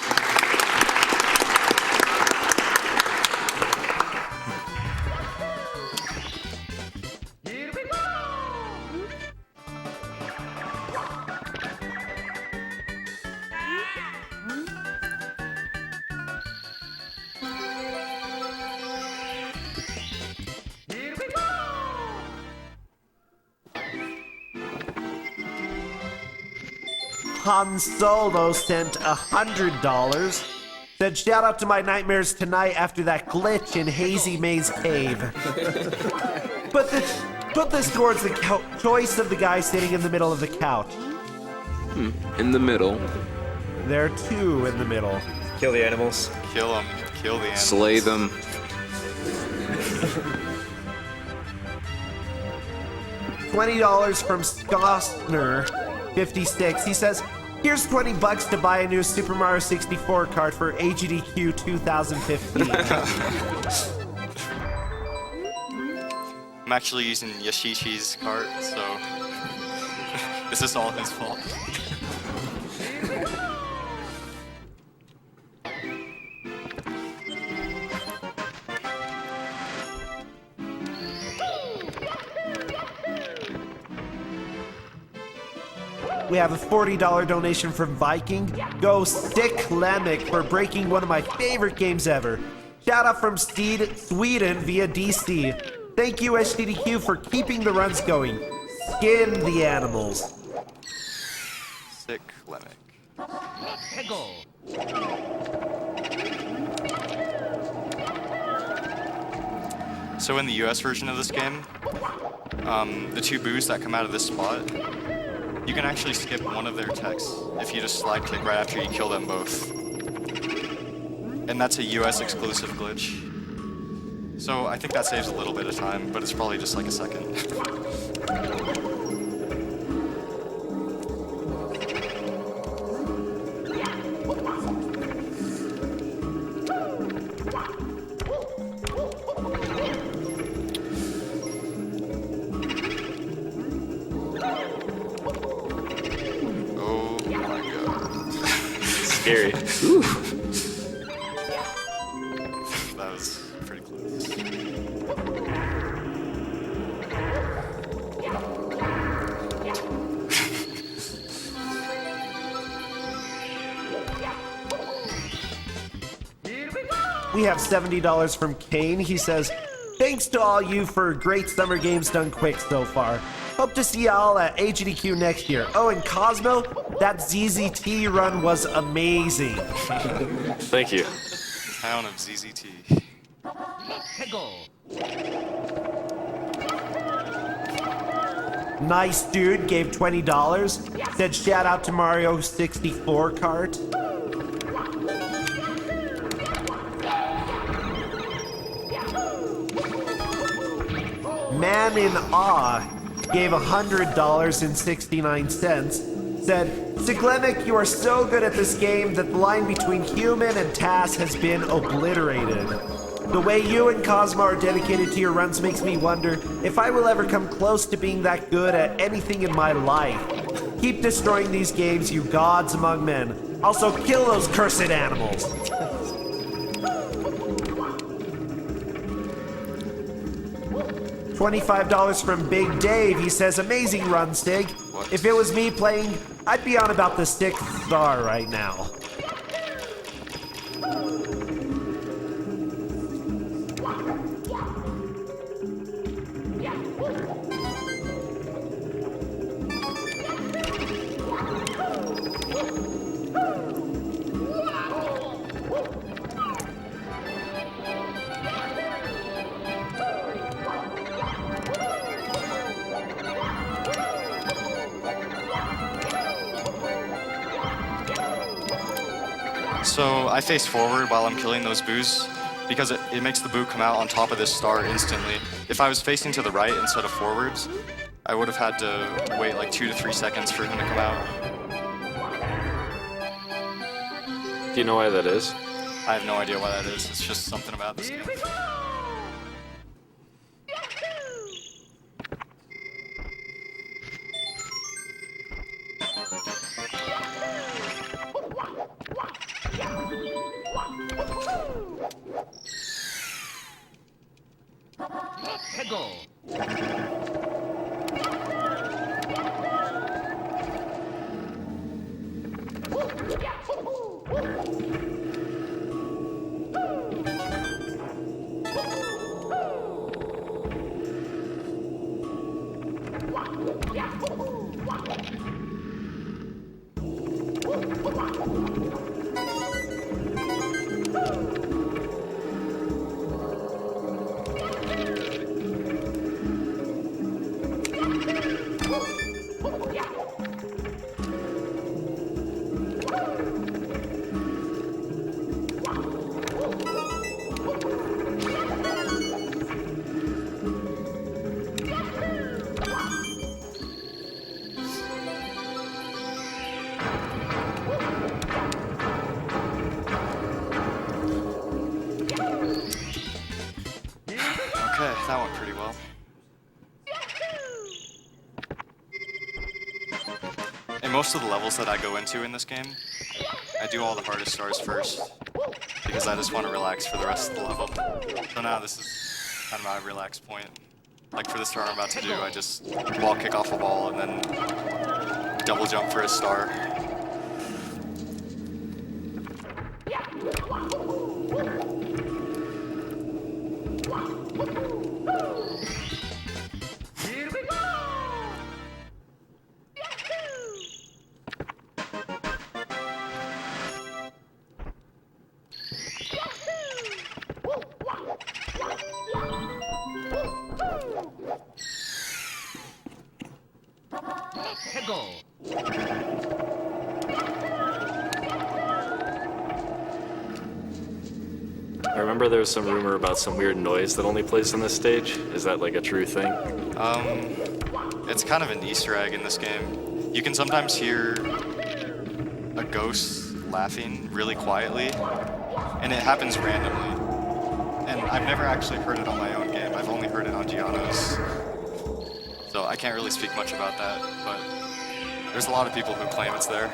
Han Solo sent $100. Said, shout out to my nightmares tonight after that glitch in Hazy Maze Cave. Put this towards the choice of the guy sitting in the middle of the couch. In the middle. There are two in the middle. Kill the animals. Kill them. Kill the animals. Slay them. $20 from Skostner, 56. He says, here's $20 to buy a new Super Mario 64 card for AGDQ 2015. I'm actually using Yashichi's cart, so this is all his fault. We have a $40 donation from Viking. Go Siglemic for breaking one of my favorite games ever. Shout out from Sweden via DC. Thank you, SGDQ, for keeping the runs going. Skin the animals. Siglemic. So in the US version of this game, the two boos that come out of this spot, you can actually skip one of their texts if you just slide click right after you kill them both. And that's a US exclusive glitch. So I think that saves a little bit of time, but it's probably just like a second. Oh my god. Scary. That was pretty close. We have $70 from Kane. He says, thanks to all you for great summer games done quick so far. Hope to see y'all at AGDQ next year. Oh, and Cosmo, that ZZT run was amazing. Thank you. Town of ZZT. Nice dude gave $20. Said shout out to Mario 64 cart. Man in Awe gave $100.69. Said, Siglemic, you are so good at this game that the line between human and task has been obliterated. The way you and Cosmo are dedicated to your runs makes me wonder if I will ever come close to being that good at anything in my life. Keep destroying these games, you gods among men. Also, kill those cursed animals. $25 from Big Dave. He says, amazing run, Stig. If it was me playing, I'd be on about the 6th star right now. So I face forward while I'm killing those boos because it makes the boo come out on top of this star instantly. If I was facing to the right instead of forwards, I would have had to wait like 2 to 3 seconds for him to come out. Do you know why that is? I have no idea why that is. It's just something about this game. Okay, that went pretty well. In most of the levels that I go into in this game, I do all the hardest stars first, because I just want to relax for the rest of the level. So now this is kind of my relax point. Like for the star I'm about to do, I just wall kick off a wall and then double jump for a star. I remember there was some rumor about some weird noise that only plays on this stage. Is that like a true thing? It's kind of an Easter egg in this game. You can sometimes hear a ghost laughing really quietly, and it happens randomly. And I've never actually heard it on my own game. I've only heard it on Gianno's. So I can't really speak much about that, but there's a lot of people who claim it's there.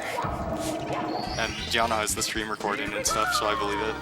And Gianno has the stream recording and stuff, so I believe it.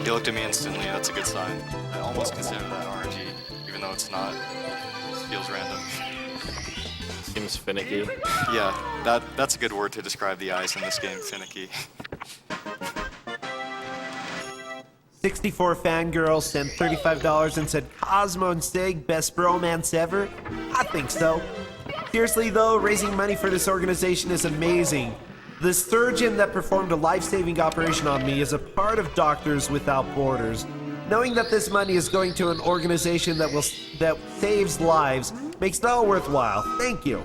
He looked at me instantly, that's a good sign. I almost consider that RNG, even though it's not. It just feels random. Seems finicky. Yeah, that's a good word to describe the eyes in this game, finicky. 64 Fangirl sent $35 and said, Cosmo and Sig, best bromance ever? I think so. Seriously though, raising money for this organization is amazing. The surgeon that performed a life-saving operation on me is a part of Doctors Without Borders. Knowing that this money is going to an organization that saves lives makes it all worthwhile. Thank you.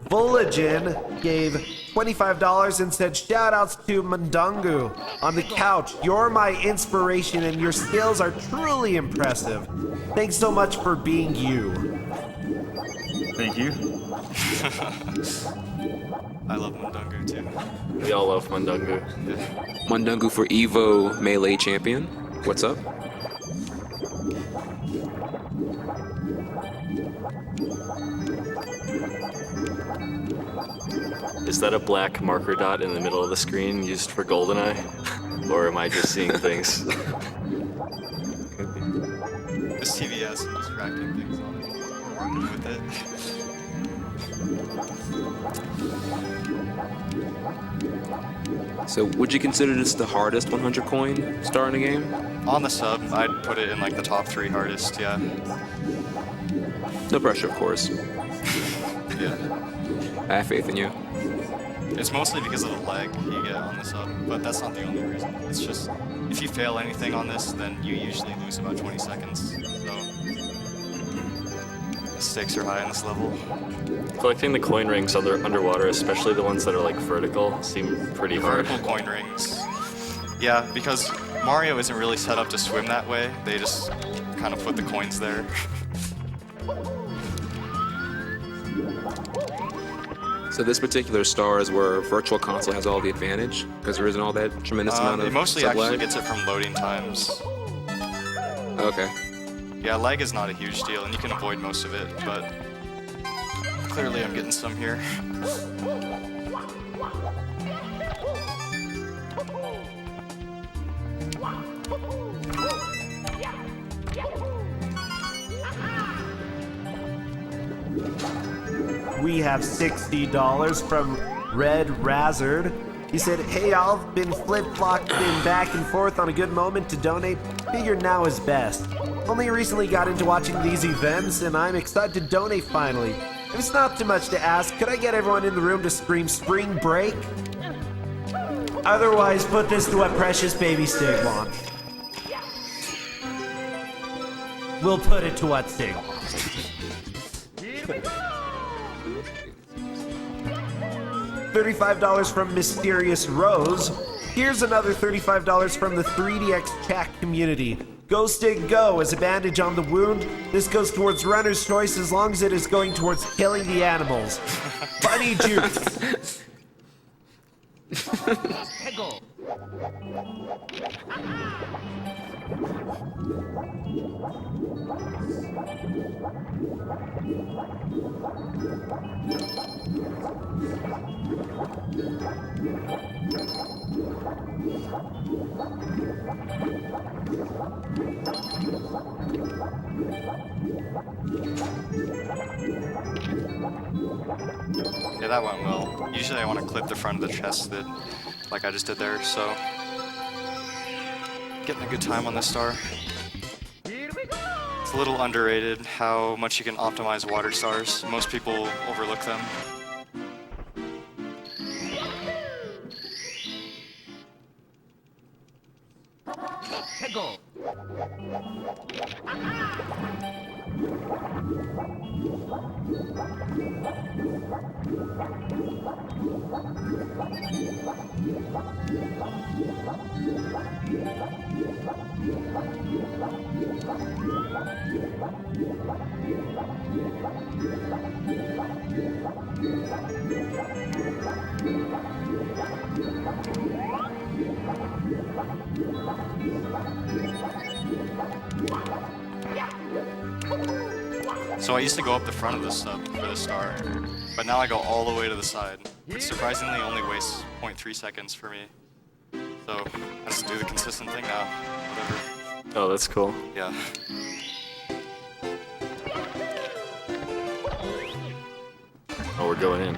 Voligen gave $25 and said, shout-outs to Mundungu on the couch. You're my inspiration and your skills are truly impressive. Thanks so much for being you. Thank you. I love Mundungu too. We all love Mundungu. Mundungu for Evo Melee Champion. What's up? Is that a black marker dot in the middle of the screen used for GoldenEye? Or am I just seeing things? This TV has some distracting things on it. We're working with it. So, would you consider this the hardest 100 coin star in the game? On the sub, I'd put it in like the top 3 hardest, yeah. No pressure, of course. Yeah. I have faith in you. It's mostly because of the lag you get on the sub, but that's not the only reason. It's just, if you fail anything on this, then you usually lose about 20 seconds, so the stakes are high on this level. Collecting the coin rings underwater, especially the ones that are like vertical, seem pretty hard. Vertical coin rings. Yeah, because Mario isn't really set up to swim that way, they just kind of put the coins there. So this particular star is where Virtual Console has all the advantage, because there isn't all that tremendous amount of It mostly sub actually lag? gets it from loading times. Okay. Yeah, lag is not a huge deal, and you can avoid most of it, but clearly I'm getting some here. We have $60 from Red Razard. He said, hey, I've been flip-flopping back and forth on a good moment to donate. Figured now is best. Only recently got into watching these events, and I'm excited to donate finally. If it's not too much to ask, could I get everyone in the room to scream spring break? Otherwise, put this to what precious baby Stig wants. We'll put it to what Stig wants. $35 from Mysterious Rose. Here's another $35 from the 3DX chat community. Go Stig Go as a bandage on the wound. This goes towards runner's choice as long as it is going towards killing the animals. Bunny juice. Yeah, that went well. Usually I want to clip the front of the chest that, like I just did there, so getting a good time on this star. It's a little underrated how much you can optimize water stars. Most people overlook them. So I used to go up the front of the sub for the star, but now I go all the way to the side, which surprisingly only wastes 0.3 seconds for me. So let's do the consistent thing now. Whatever. Oh, that's cool. Yeah. Oh, we're going in.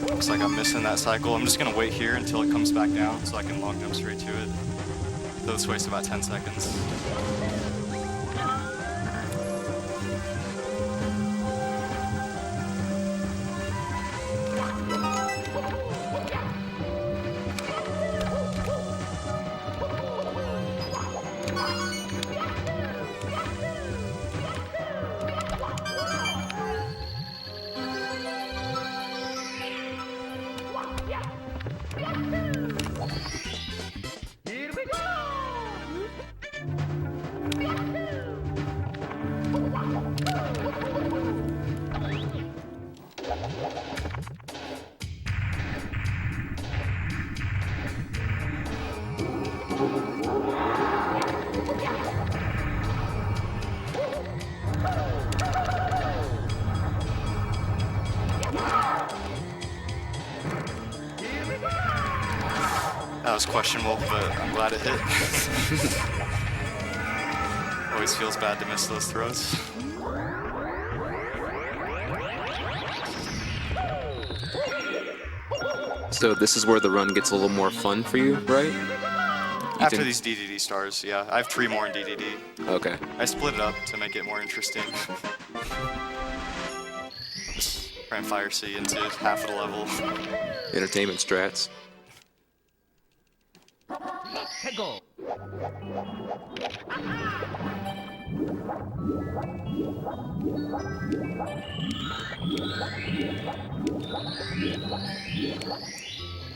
Looks like I'm missing that cycle. I'm just gonna wait here until it comes back down so I can long jump straight to it. So this wastes about 10 seconds. That was questionable, but I'm glad it hit. Always feels bad to miss those throws. So this is where the run gets a little more fun for you, right? After these DDD stars, yeah. I have 3 more in DDD. Okay. I split it up to make it more interesting. Just try and fire C into half of the level. Entertainment strats.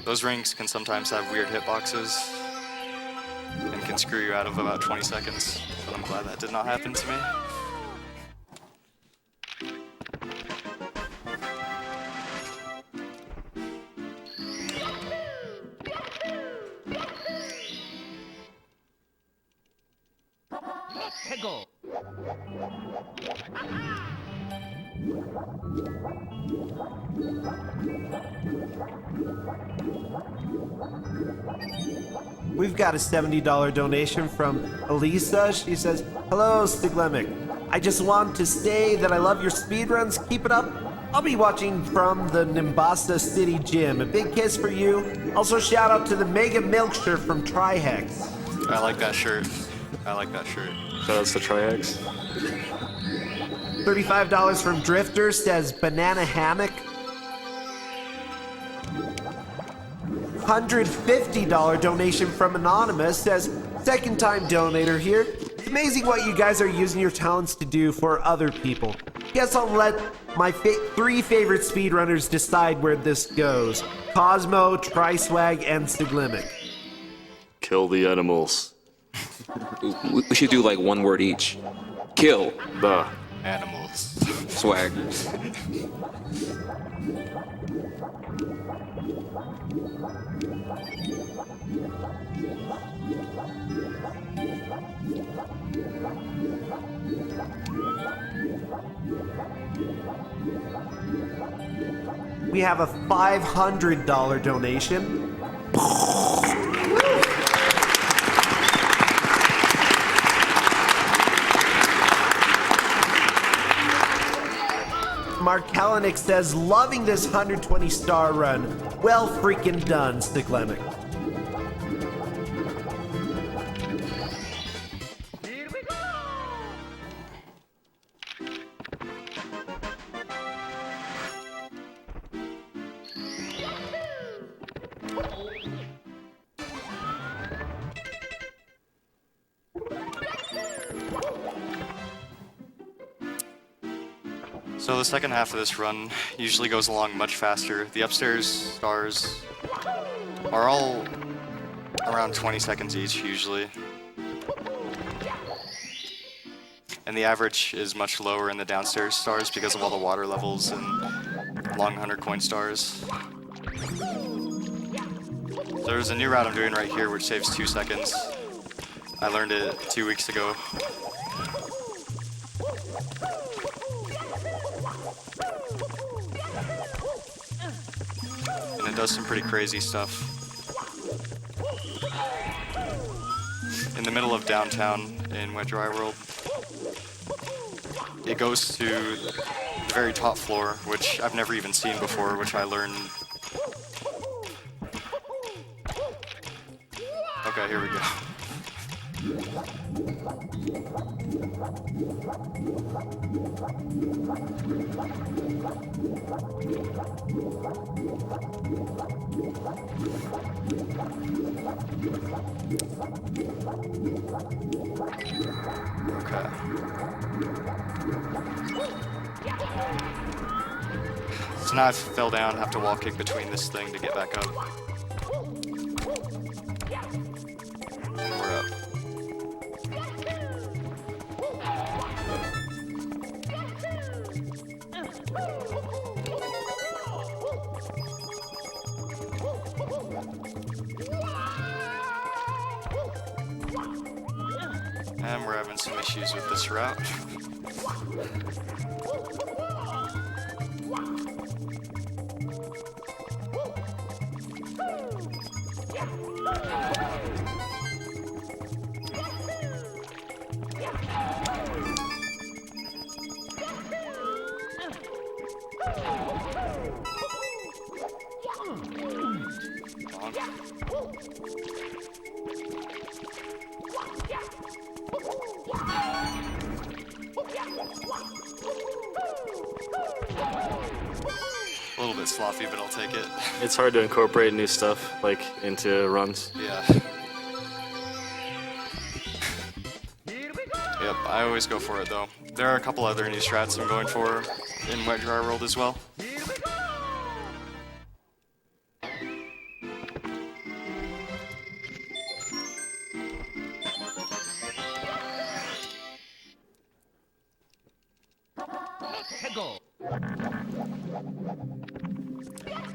Those rings can sometimes have weird hitboxes and can screw you out of about 20 seconds, but I'm glad that did not happen to me. We've got a $70 donation from Elisa. She says, "Hello, Siglemic. I just want to say that I love your speedruns. Keep it up. I'll be watching from the Nimbasa City Gym. A big kiss for you. Also, shout out to the Mega Milk shirt from Trihex." I like that shirt. I like that shirt. Shoutouts to Trihex. $35 from Drifter says banana hammock. $150 donation from Anonymous says, "Second time donator here. It's amazing what you guys are using your talents to do for other people. Guess I'll let my three favorite speedrunners decide where this goes. Cosmo, Triswag, and Siglemic." Kill the animals. We should do like one word each. Kill The. Animals. swag. We have a $500 donation. Mark Kalanick says, "Loving this 120-star run. Well freaking done, Siglemic." So the second half of this run usually goes along much faster. The upstairs stars are all around 20 seconds each usually. And the average is much lower in the downstairs stars because of all the water levels and long 100 coin stars. There's a new route I'm doing right here which saves 2 seconds. I learned it 2 weeks ago. And it does some pretty crazy stuff. In the middle of downtown in Wet Dry World, it goes to the very top floor, which I've never even seen before, which I learned. Okay, here we go. Okay. So now I fell down, have to wall kick between this thing to get back up. And we're up. And we're having some issues with this route. A little bit sloppy, but I'll take it. It's hard to incorporate new stuff like into runs. Yeah. Yep, I always go for it though. There are a couple other new strats I'm going for in Wet Dry World as well.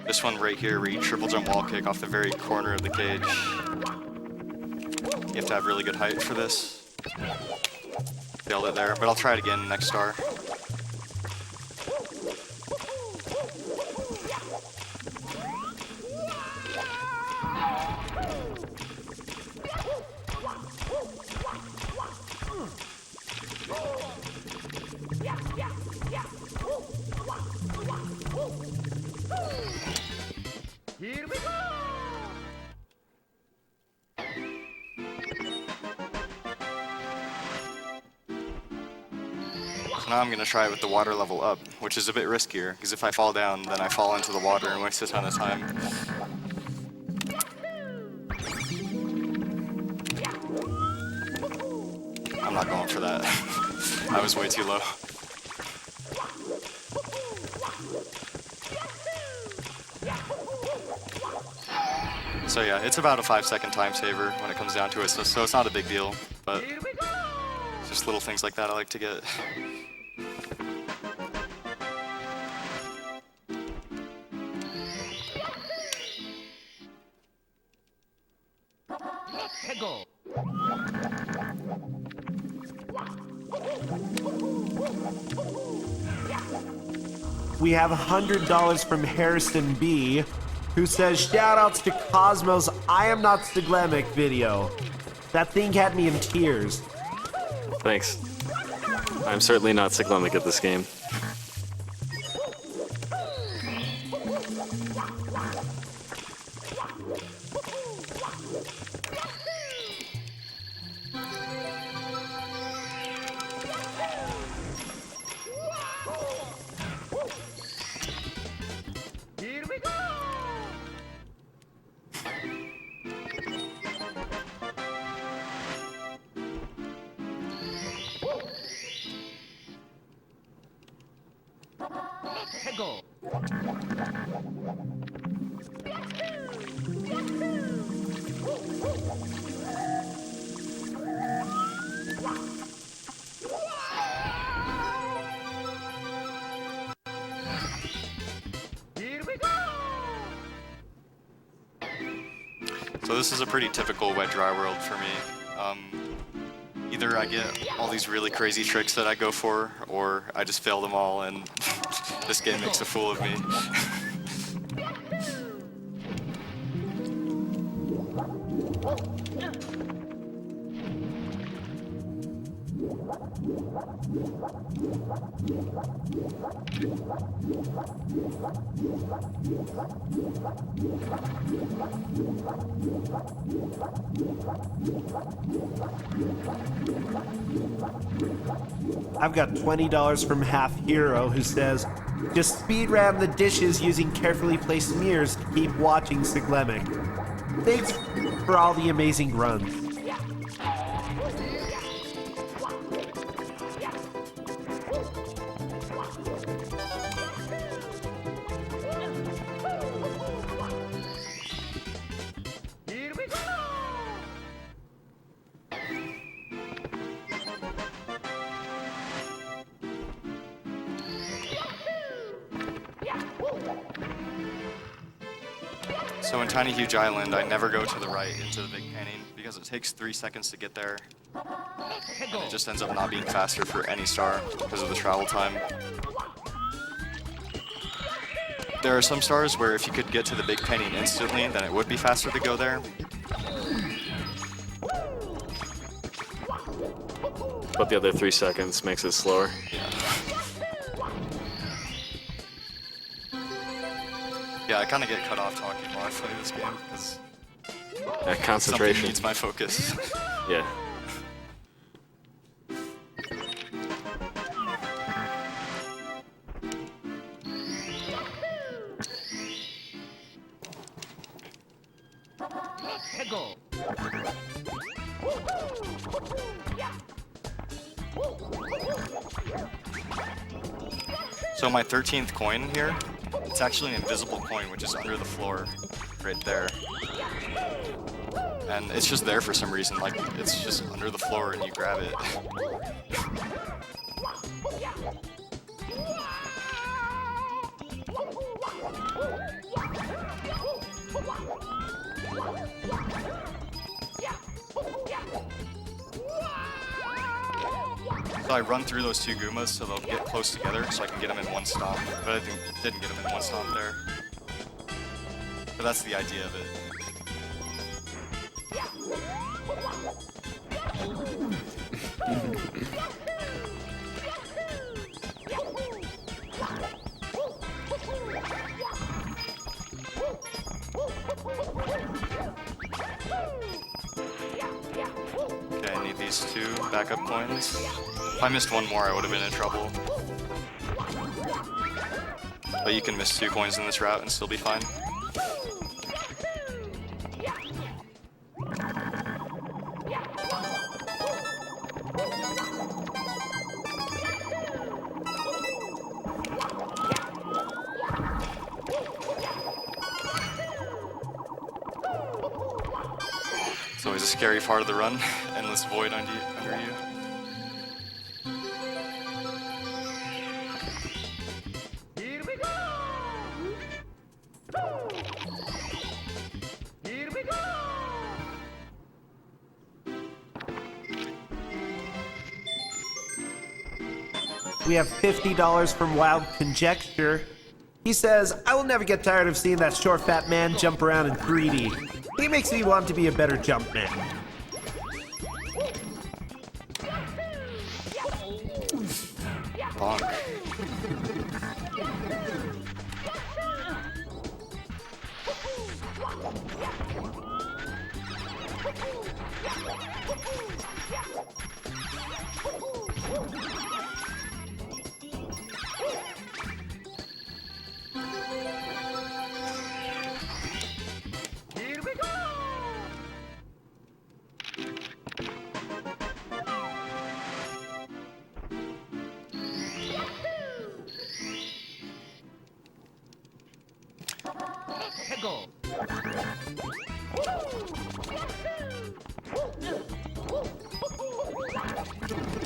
This one right here where you triple jump wall kick off the very corner of the cage. You have to have really good height for this. failed it there, but I'll try it again next star. Now I'm going to try it with the water level up, which is a bit riskier, because if I fall down, then I fall into the water and waste a ton of time. I'm not going for that. I was way too low. So yeah, it's about a 5-second time saver when it comes down to it, so it's not a big deal, but just little things like that I like to get. We have $100 from Harrison B, who says, shoutouts to Cosmos I Am Not Siglemic video. That thing had me in tears. Thanks. I'm certainly not Siglemic at this game. So this is a pretty typical wet dry world for me. Either I get all these really crazy tricks that I go for, or I just fail them all and this game makes a fool of me. I've got $20 from Half Hero, who says, just speed ram the dishes using carefully placed mirrors to keep watching Siglemic. Thanks for all the amazing runs. So in Tiny Huge Island, I never go to the right into the big painting because it takes 3 seconds to get there. And it just ends up not being faster for any star because of the travel time. There are some stars where if you could get to the big painting instantly, then it would be faster to go there. But the other 3 seconds makes it slower. Yeah, I kind of get cut off talking while I play this game because Concentration. something needs my focus. Yeah. So my 13th coin here, it's actually an invisible coin, which is under the floor, right there. And it's just there for some reason, like it's just under the floor and you grab it. So So I run through those two Goombas so they'll get close together so I can get them in one stomp. But I didn't get them in one stomp there. But that's the idea of it. Okay, I need these two backup coins. If I missed one more, I would have been in trouble. But you can miss 2 coins in this route and still be fine. It's always a scary part of the run. Endless void under you. We have $50 from Wild Conjecture. He says, I will never get tired of seeing that short fat man jump around in 3D. He makes me want to be a better jump man. Bonk.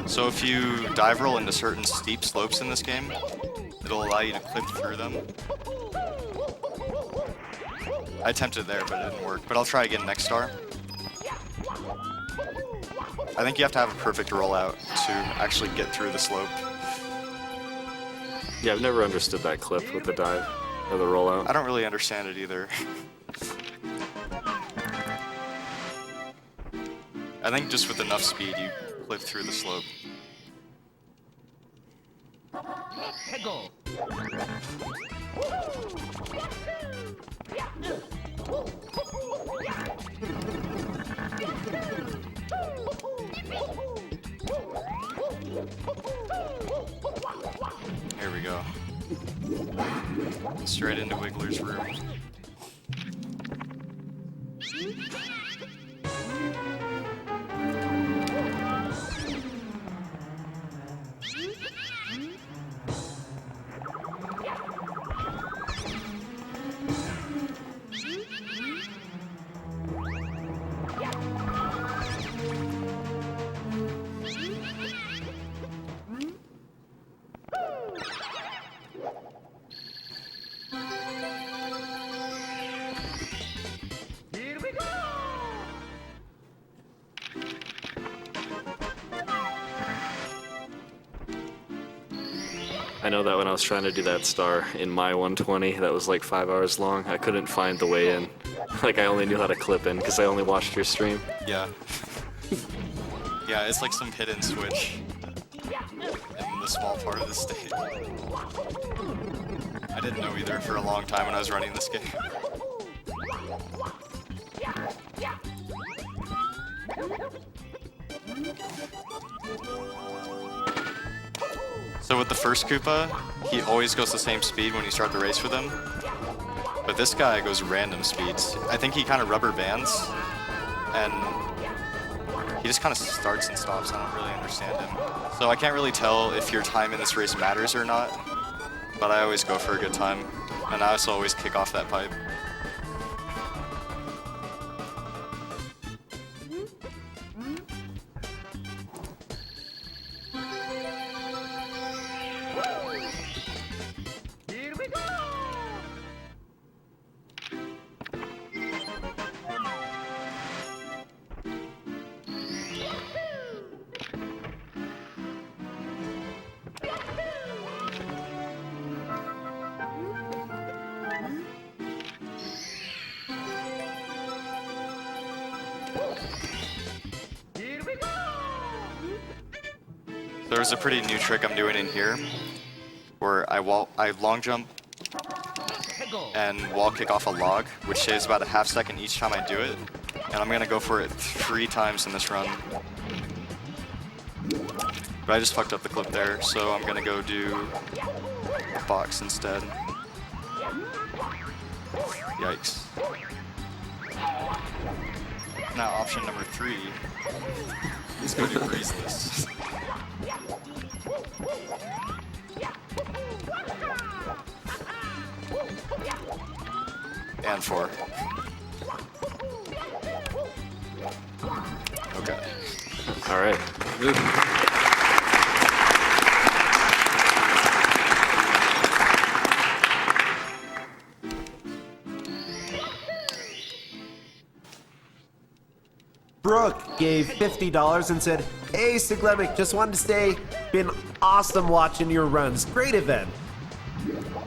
So if you dive roll into certain steep slopes in this game, it'll allow you to clip through them. I attempted there, but it didn't work. But I'll try again next star. I think you have to have a perfect rollout to actually get through the slope. Yeah, I've never understood that clip with the dive or the rollout. I don't really understand it either. I think just with enough speed, you clip through the slope. Here we go. Straight into Wiggler's room. I know that when I was trying to do that star in my 120, that was like 5 hours long, I couldn't find the way in. Like, I only knew how to clip in because I only watched your stream. Yeah. Yeah, it's like some hidden switch in the small part of the stage. I didn't know either for a long time when I was running this game. So with the first Koopa, he always goes the same speed when you start the race with him. But this guy goes random speeds. I think he kind of rubber bands, and he just kind of starts and stops. I don't really understand him. So I can't really tell if your time in this race matters or not, but I always go for a good time, and I also always kick off that pipe. there's a pretty new trick I'm doing in here, where I long jump and wall kick off a log, which saves about a half second each time I do it. And I'm gonna go for it 3 times in this run. But I just fucked up the clip there, so I'm gonna go do a box instead. Yikes. Now option number 3 is go do breezeless. And 4. Okay. All right. Brooke gave $50 and said, "Hey, Siglemic, just wanted to say, been awesome watching your runs. Great event."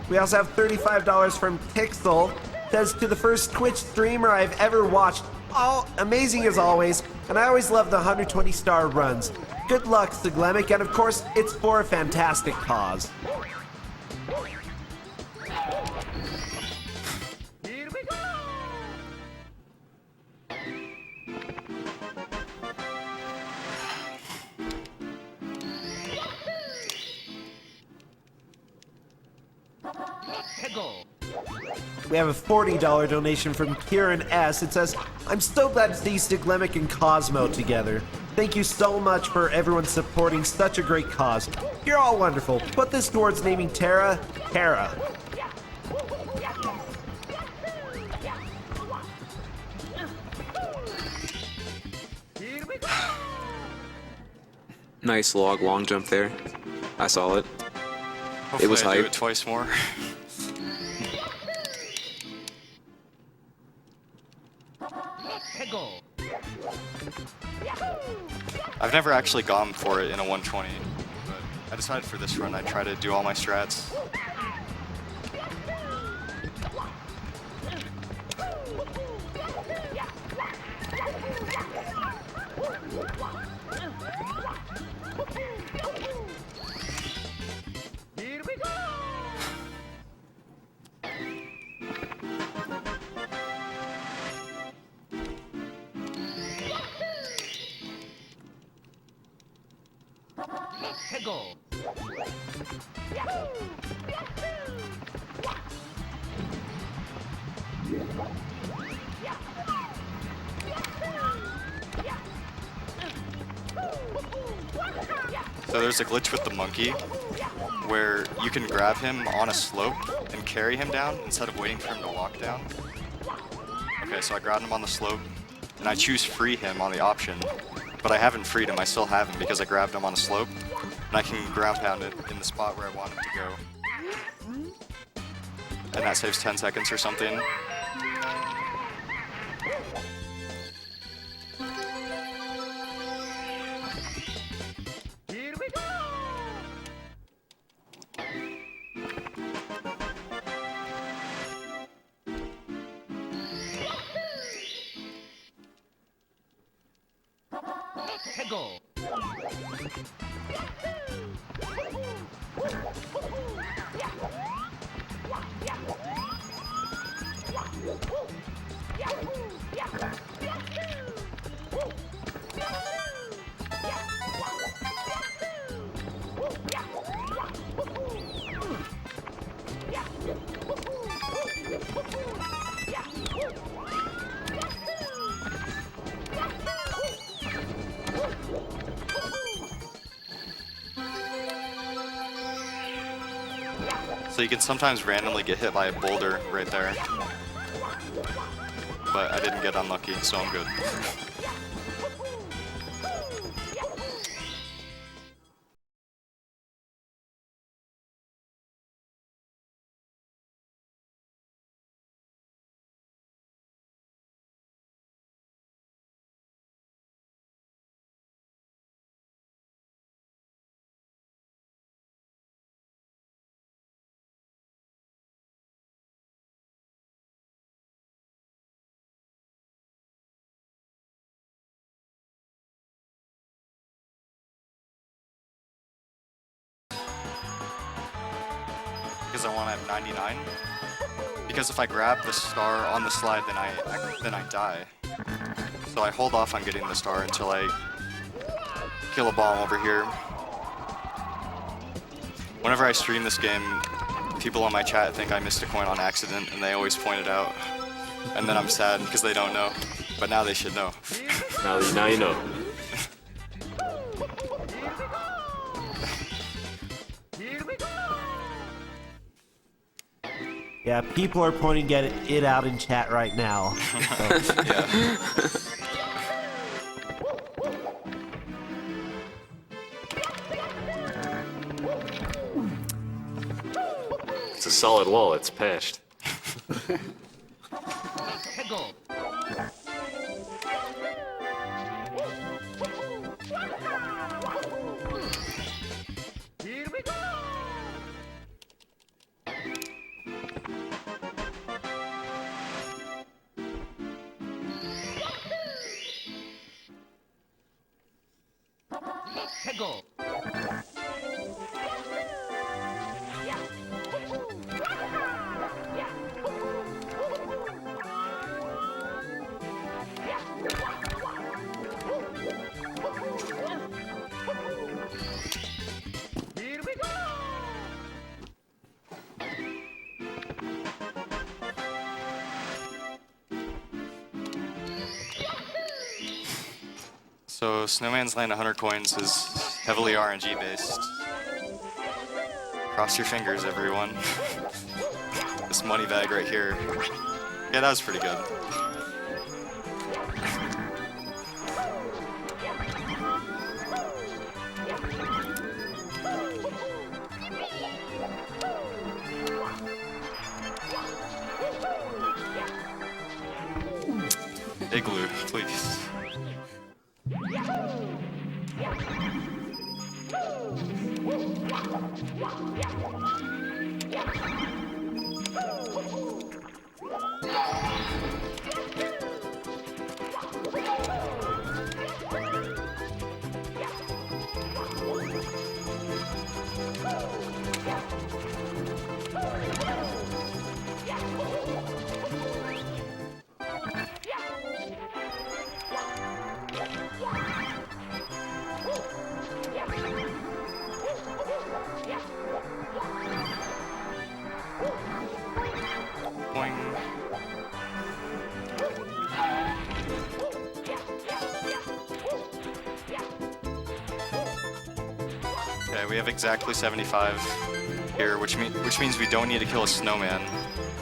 We also have $35 from Pixel. Says, "To the first Twitch streamer I've ever watched. All amazing as always, and I always love the 120-star runs. Good luck, Siglemic, and of course, it's for a fantastic cause." We have a $40 donation from Kieran S. It says, "I'm so glad to see Siglemic and Cosmo together. Thank you so much for everyone supporting such a great cause. You're all wonderful. Put this towards naming Tara, Tara." Nice log long jump there. I saw it. Hopefully was I do hype. it twice more. I've never actually gone for it in a 120, but I decided for this run I'd try to do all my strats. So there's a glitch with the monkey where you can grab him on a slope and carry him down instead of waiting for him to walk down. Okay, so I grabbed him on the slope and I choose free him on the option, but I haven't freed him, I still have him because I grabbed him on a slope and I can ground pound it in the spot where I want him to go. And that saves 10 seconds or something. So you can sometimes randomly get hit by a boulder right there. But I didn't get unlucky, so I'm good. because I want to have 99. Because if I grab the star on the slide, then I die. So I hold off on getting the star until I kill a bomb over here. Whenever I stream this game, people on my chat think I missed a coin on accident, and they always point it out. And then I'm sad because they don't know. But now they should know. Now you know. Yeah, people are pointing it out in chat right now. Yeah. It's a solid wall. It's patched. So Snowman's land 100 coins is heavily RNG based. Cross your fingers, everyone. This money bag right here. Yeah, that was pretty good. Igloo, please. Okay, we have exactly 75 here, which means we don't need to kill a snowman,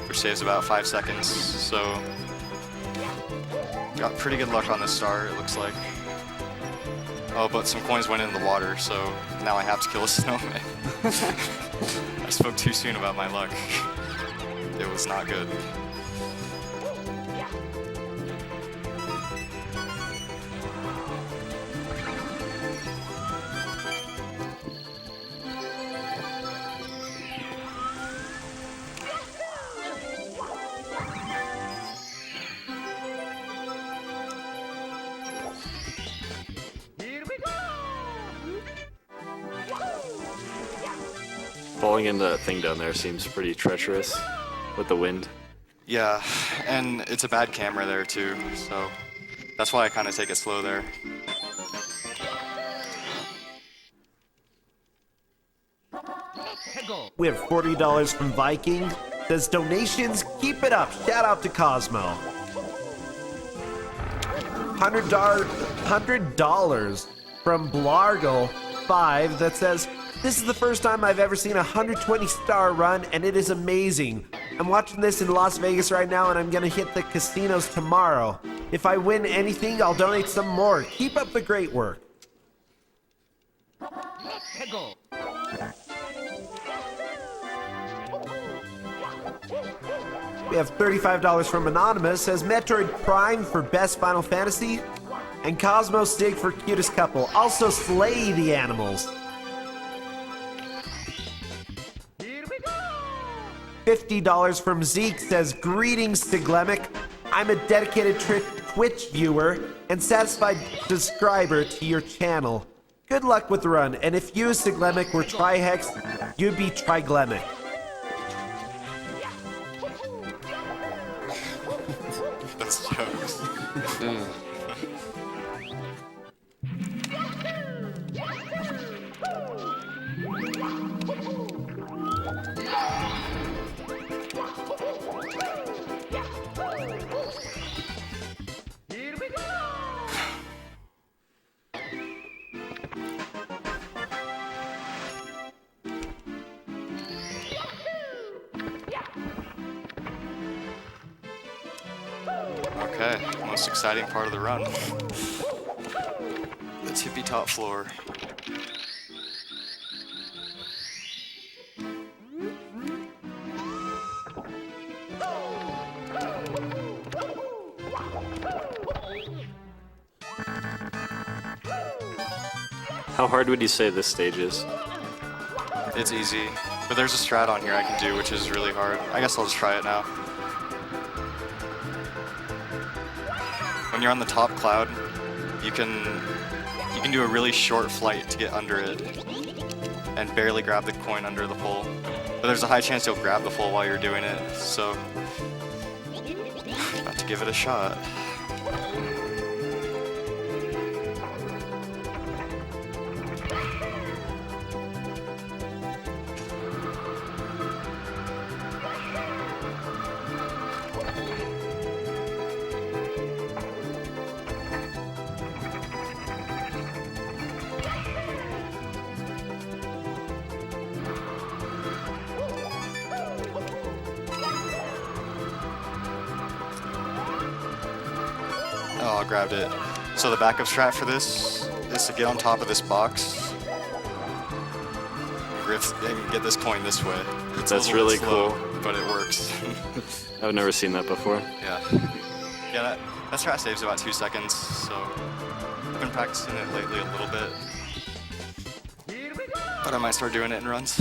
which saves about 5 seconds. So got pretty good luck on this star, it looks like. Oh, but some coins went into the water, so now I have to kill a snowman. I spoke too soon about my luck. It was not good. Falling into that thing down there seems pretty treacherous with the wind. Yeah, and it's a bad camera there too, so that's why I kind of take it slow there. We have $40 from Viking. Says donations, keep it up. Shout out to Cosmo. $100 from Blargle5 that says, this is the first time I've ever seen a 120-star run, and it is amazing. I'm watching this in Las Vegas right now, and I'm gonna hit the casinos tomorrow. If I win anything, I'll donate some more. Keep up the great work. We have $35 from Anonymous, says Metroid Prime for Best Final Fantasy, and Cosmo Stig for Cutest Couple. Also slay the animals. $50 from Zeke says, greetings, Siglemic. I'm a dedicated Twitch viewer and satisfied subscriber to your channel. Good luck with the run, and if you, Siglemic, were Trihex, you'd be Triglemic. That's jokes. Okay, most exciting part of the run. The tippy top floor. How hard would you say this stage is? It's easy, but there's a strat on here I can do which is really hard. I guess I'll just try it now. When you're on the top cloud, you can do a really short flight to get under it and barely grab the coin under the pole. But there's a high chance you'll grab the pole while you're doing it, so about to give it a shot. Oh, I grabbed it. So the backup strat for this is to get on top of this box and get this coin this way. It's That's a little really bit slow, cool. but it works. I've never seen that before. Yeah. Yeah, that strat saves about 2 seconds, so I've been practicing it lately a little bit. But I might start doing it in runs.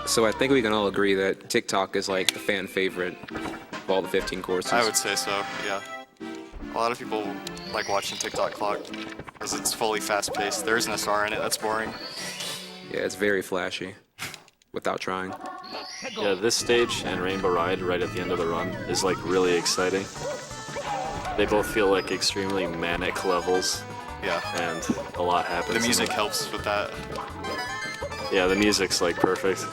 So I think we can all agree that TikTok is like the fan favorite of all the 15 courses. I would say so, yeah. A lot of people like watching TikTok clock because it's fully fast-paced. There isn't a star in it, that's boring. Yeah, it's very flashy without trying. Yeah, this stage and Rainbow Ride right at the end of the run is like really exciting. They both feel like extremely manic levels Yeah. and a lot happens. The in music them. helps with that. Yeah, the music's like perfect.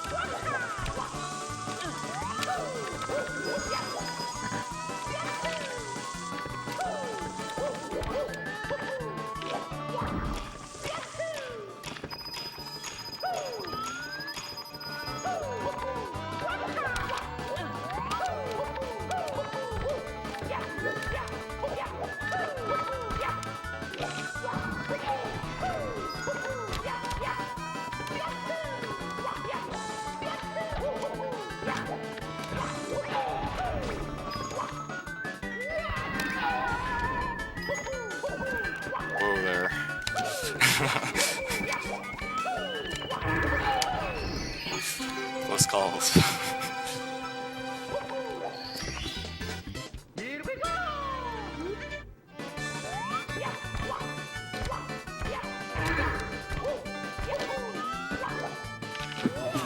Whoa there. Close calls.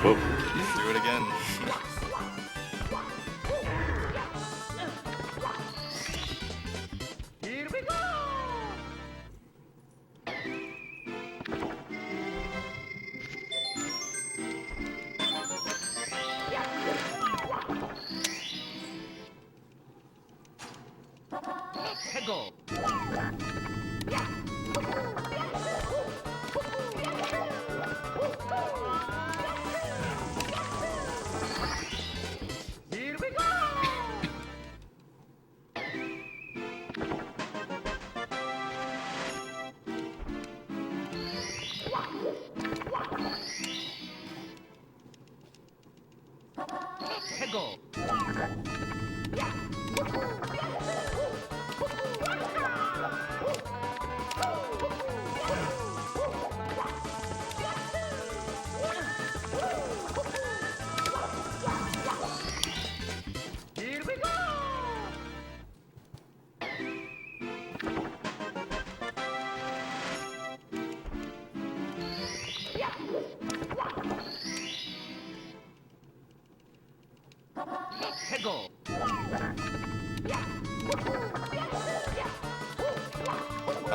Whoa. Do it again.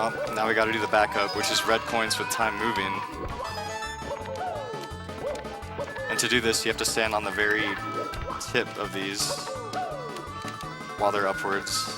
Oh, now we gotta do the backup, which is red coins with time moving. And to do this, you have to stand on the very tip of these while they're upwards.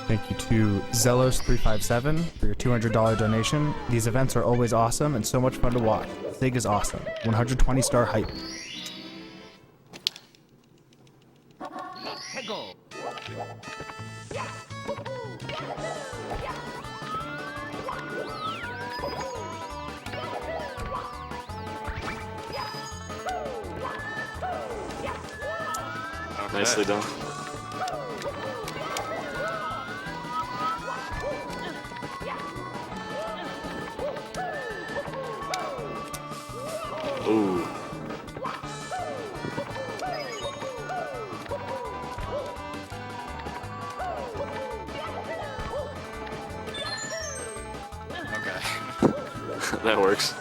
Thank you to Zelos357 for your $200 donation. These events are always awesome and so much fun to watch. Sig is awesome. 120-star hype. Okay. Nicely done. Ooh. Okay. That works.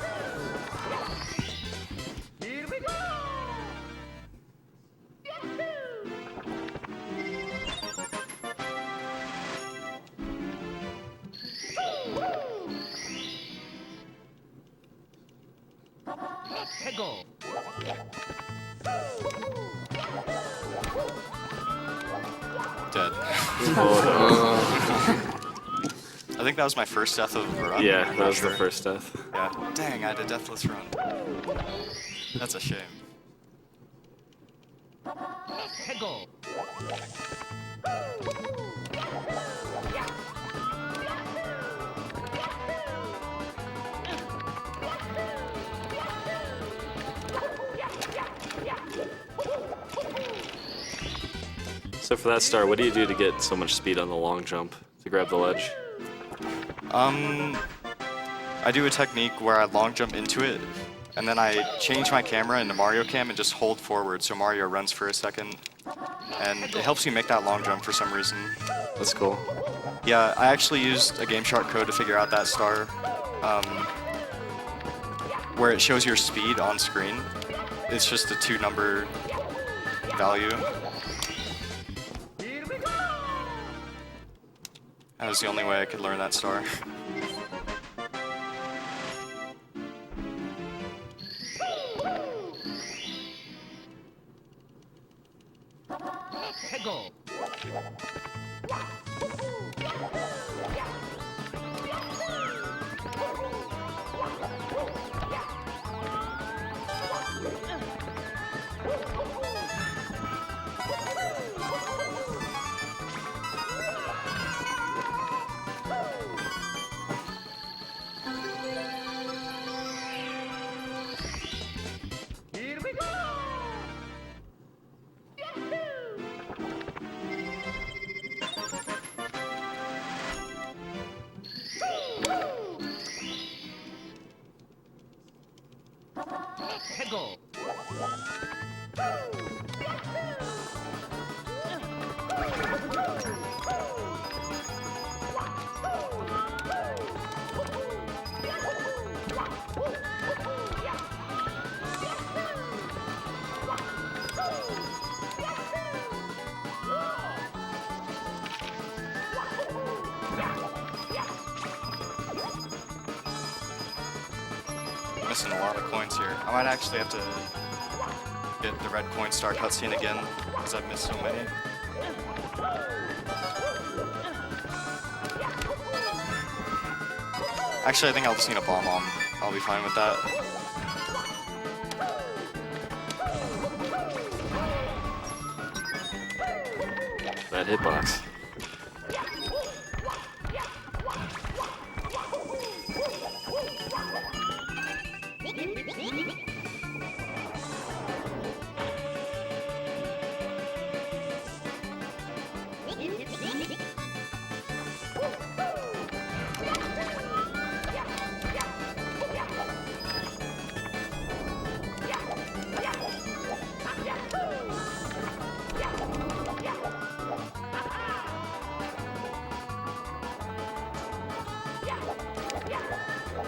Dead. I think that was my first death of the run. Yeah, I'm that not was sure. the first death. Yeah. Dang, I had a deathless run. That's a shame. So for that star, what do you do to get so much speed on the long jump to grab the ledge? I do a technique where I long jump into it, and then I change my camera into Mario Cam and just hold forward so Mario runs for a second. And it helps you make that long jump for some reason. That's cool. Yeah, I actually used a Game Shark code to figure out that star, where it shows your speed on screen. It's just a 2-number value. That was the only way I could learn that star. Missing a lot of coins here. I might actually have to get the red coin star cutscene again because I've missed so many. Actually, I think I'll just need a bomb on. I'll be fine with that. That hitbox.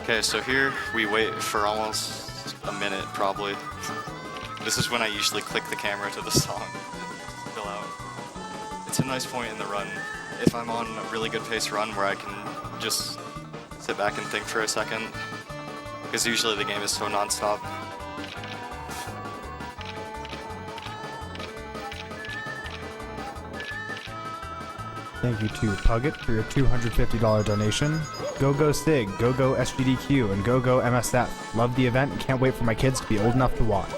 Okay, so here we wait for almost a minute, probably. This is when I usually click the camera to the song. Fill out. It's a nice point in the run. If I'm on a really good pace run where I can just sit back and think for a second, because usually the game is so non-stop. Thank you to Puggett for your $250 donation. Go Sig, go SGDQ, and go MSF. Love the event and can't wait for my kids to be old enough to watch.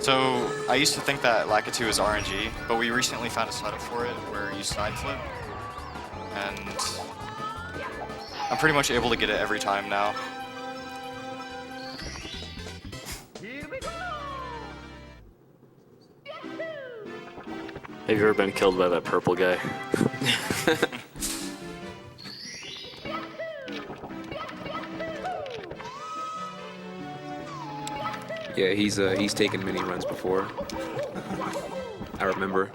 So I used to think that Lakitu is RNG, but we recently found a setup for it where you side flip, and I'm pretty much able to get it every time now. Have you ever been killed by that purple guy? Yeah, he's taken mini runs before. I remember.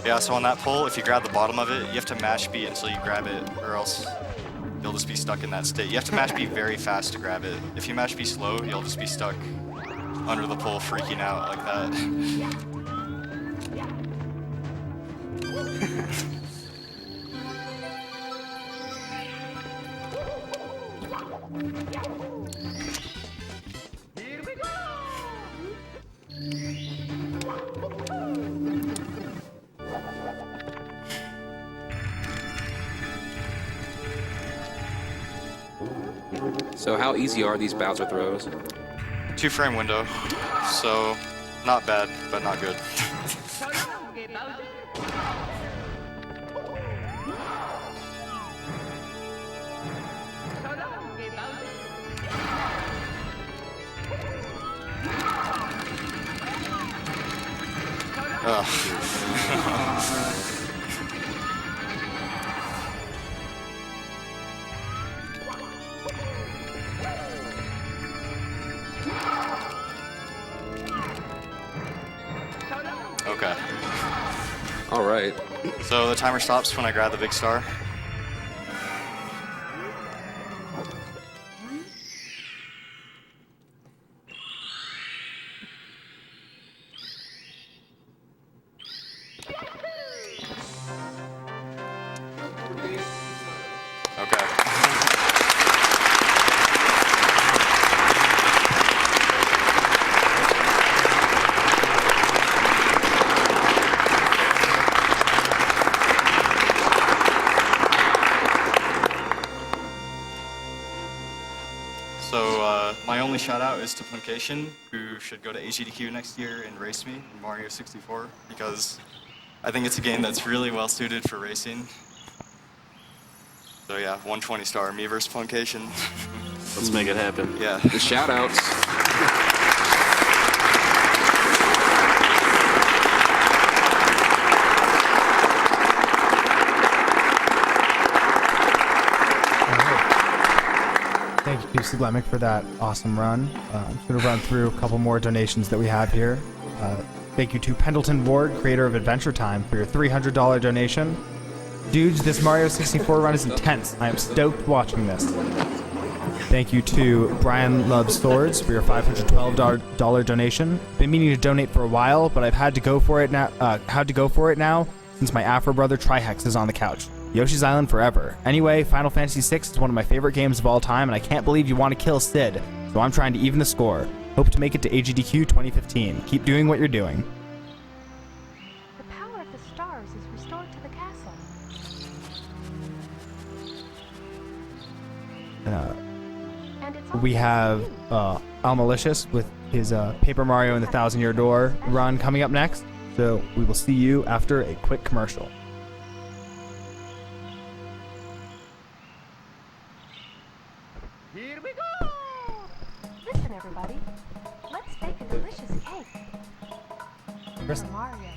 Yeah, so on that pole, if you grab the bottom of it, you have to mash B until you grab it, or else you'll just be stuck in that state. You have to mash B very fast to grab it. If you mash B slow, you'll just be stuck under the pole freaking out like that. So how easy are these Bowser throws? 2-frame window, so not bad, but not good. Okay. All right. So the timer stops when I grab the big star. Okay. So my only shout out is to Puncation, who should go to SGDQ next year and race me in Mario 64, because I think it's a game that's really well suited for racing. So yeah, 120 star, me versus Puncation. Let's make it happen. Yeah. The shout outs. Thank you to Siglemic for that awesome run. I'm just going to run through a couple more donations that we have here. Thank you to Pendleton Ward, creator of Adventure Time, for your $300 donation. Dudes, this Mario 64 run is intense. I am stoked watching this. Thank you to Brian Loves Swords for your $512 donation. Been meaning to donate for a while, but I've had to go for it now. Since my Afro brother Trihex is on the couch. Yoshi's Island forever. Anyway, Final Fantasy VI is one of my favorite games of all time, and I can't believe you want to kill Sid, so I'm trying to even the score. Hope to make it to AGDQ 2015. Keep doing what you're doing. The power of the stars is restored to the castle. And it's We have Almalicious with his Paper Mario and the Thousand Year Door run coming up next, so we will see you after a quick commercial. Here we go! Listen, everybody. Let's bake a delicious cake. Chris- For Mario.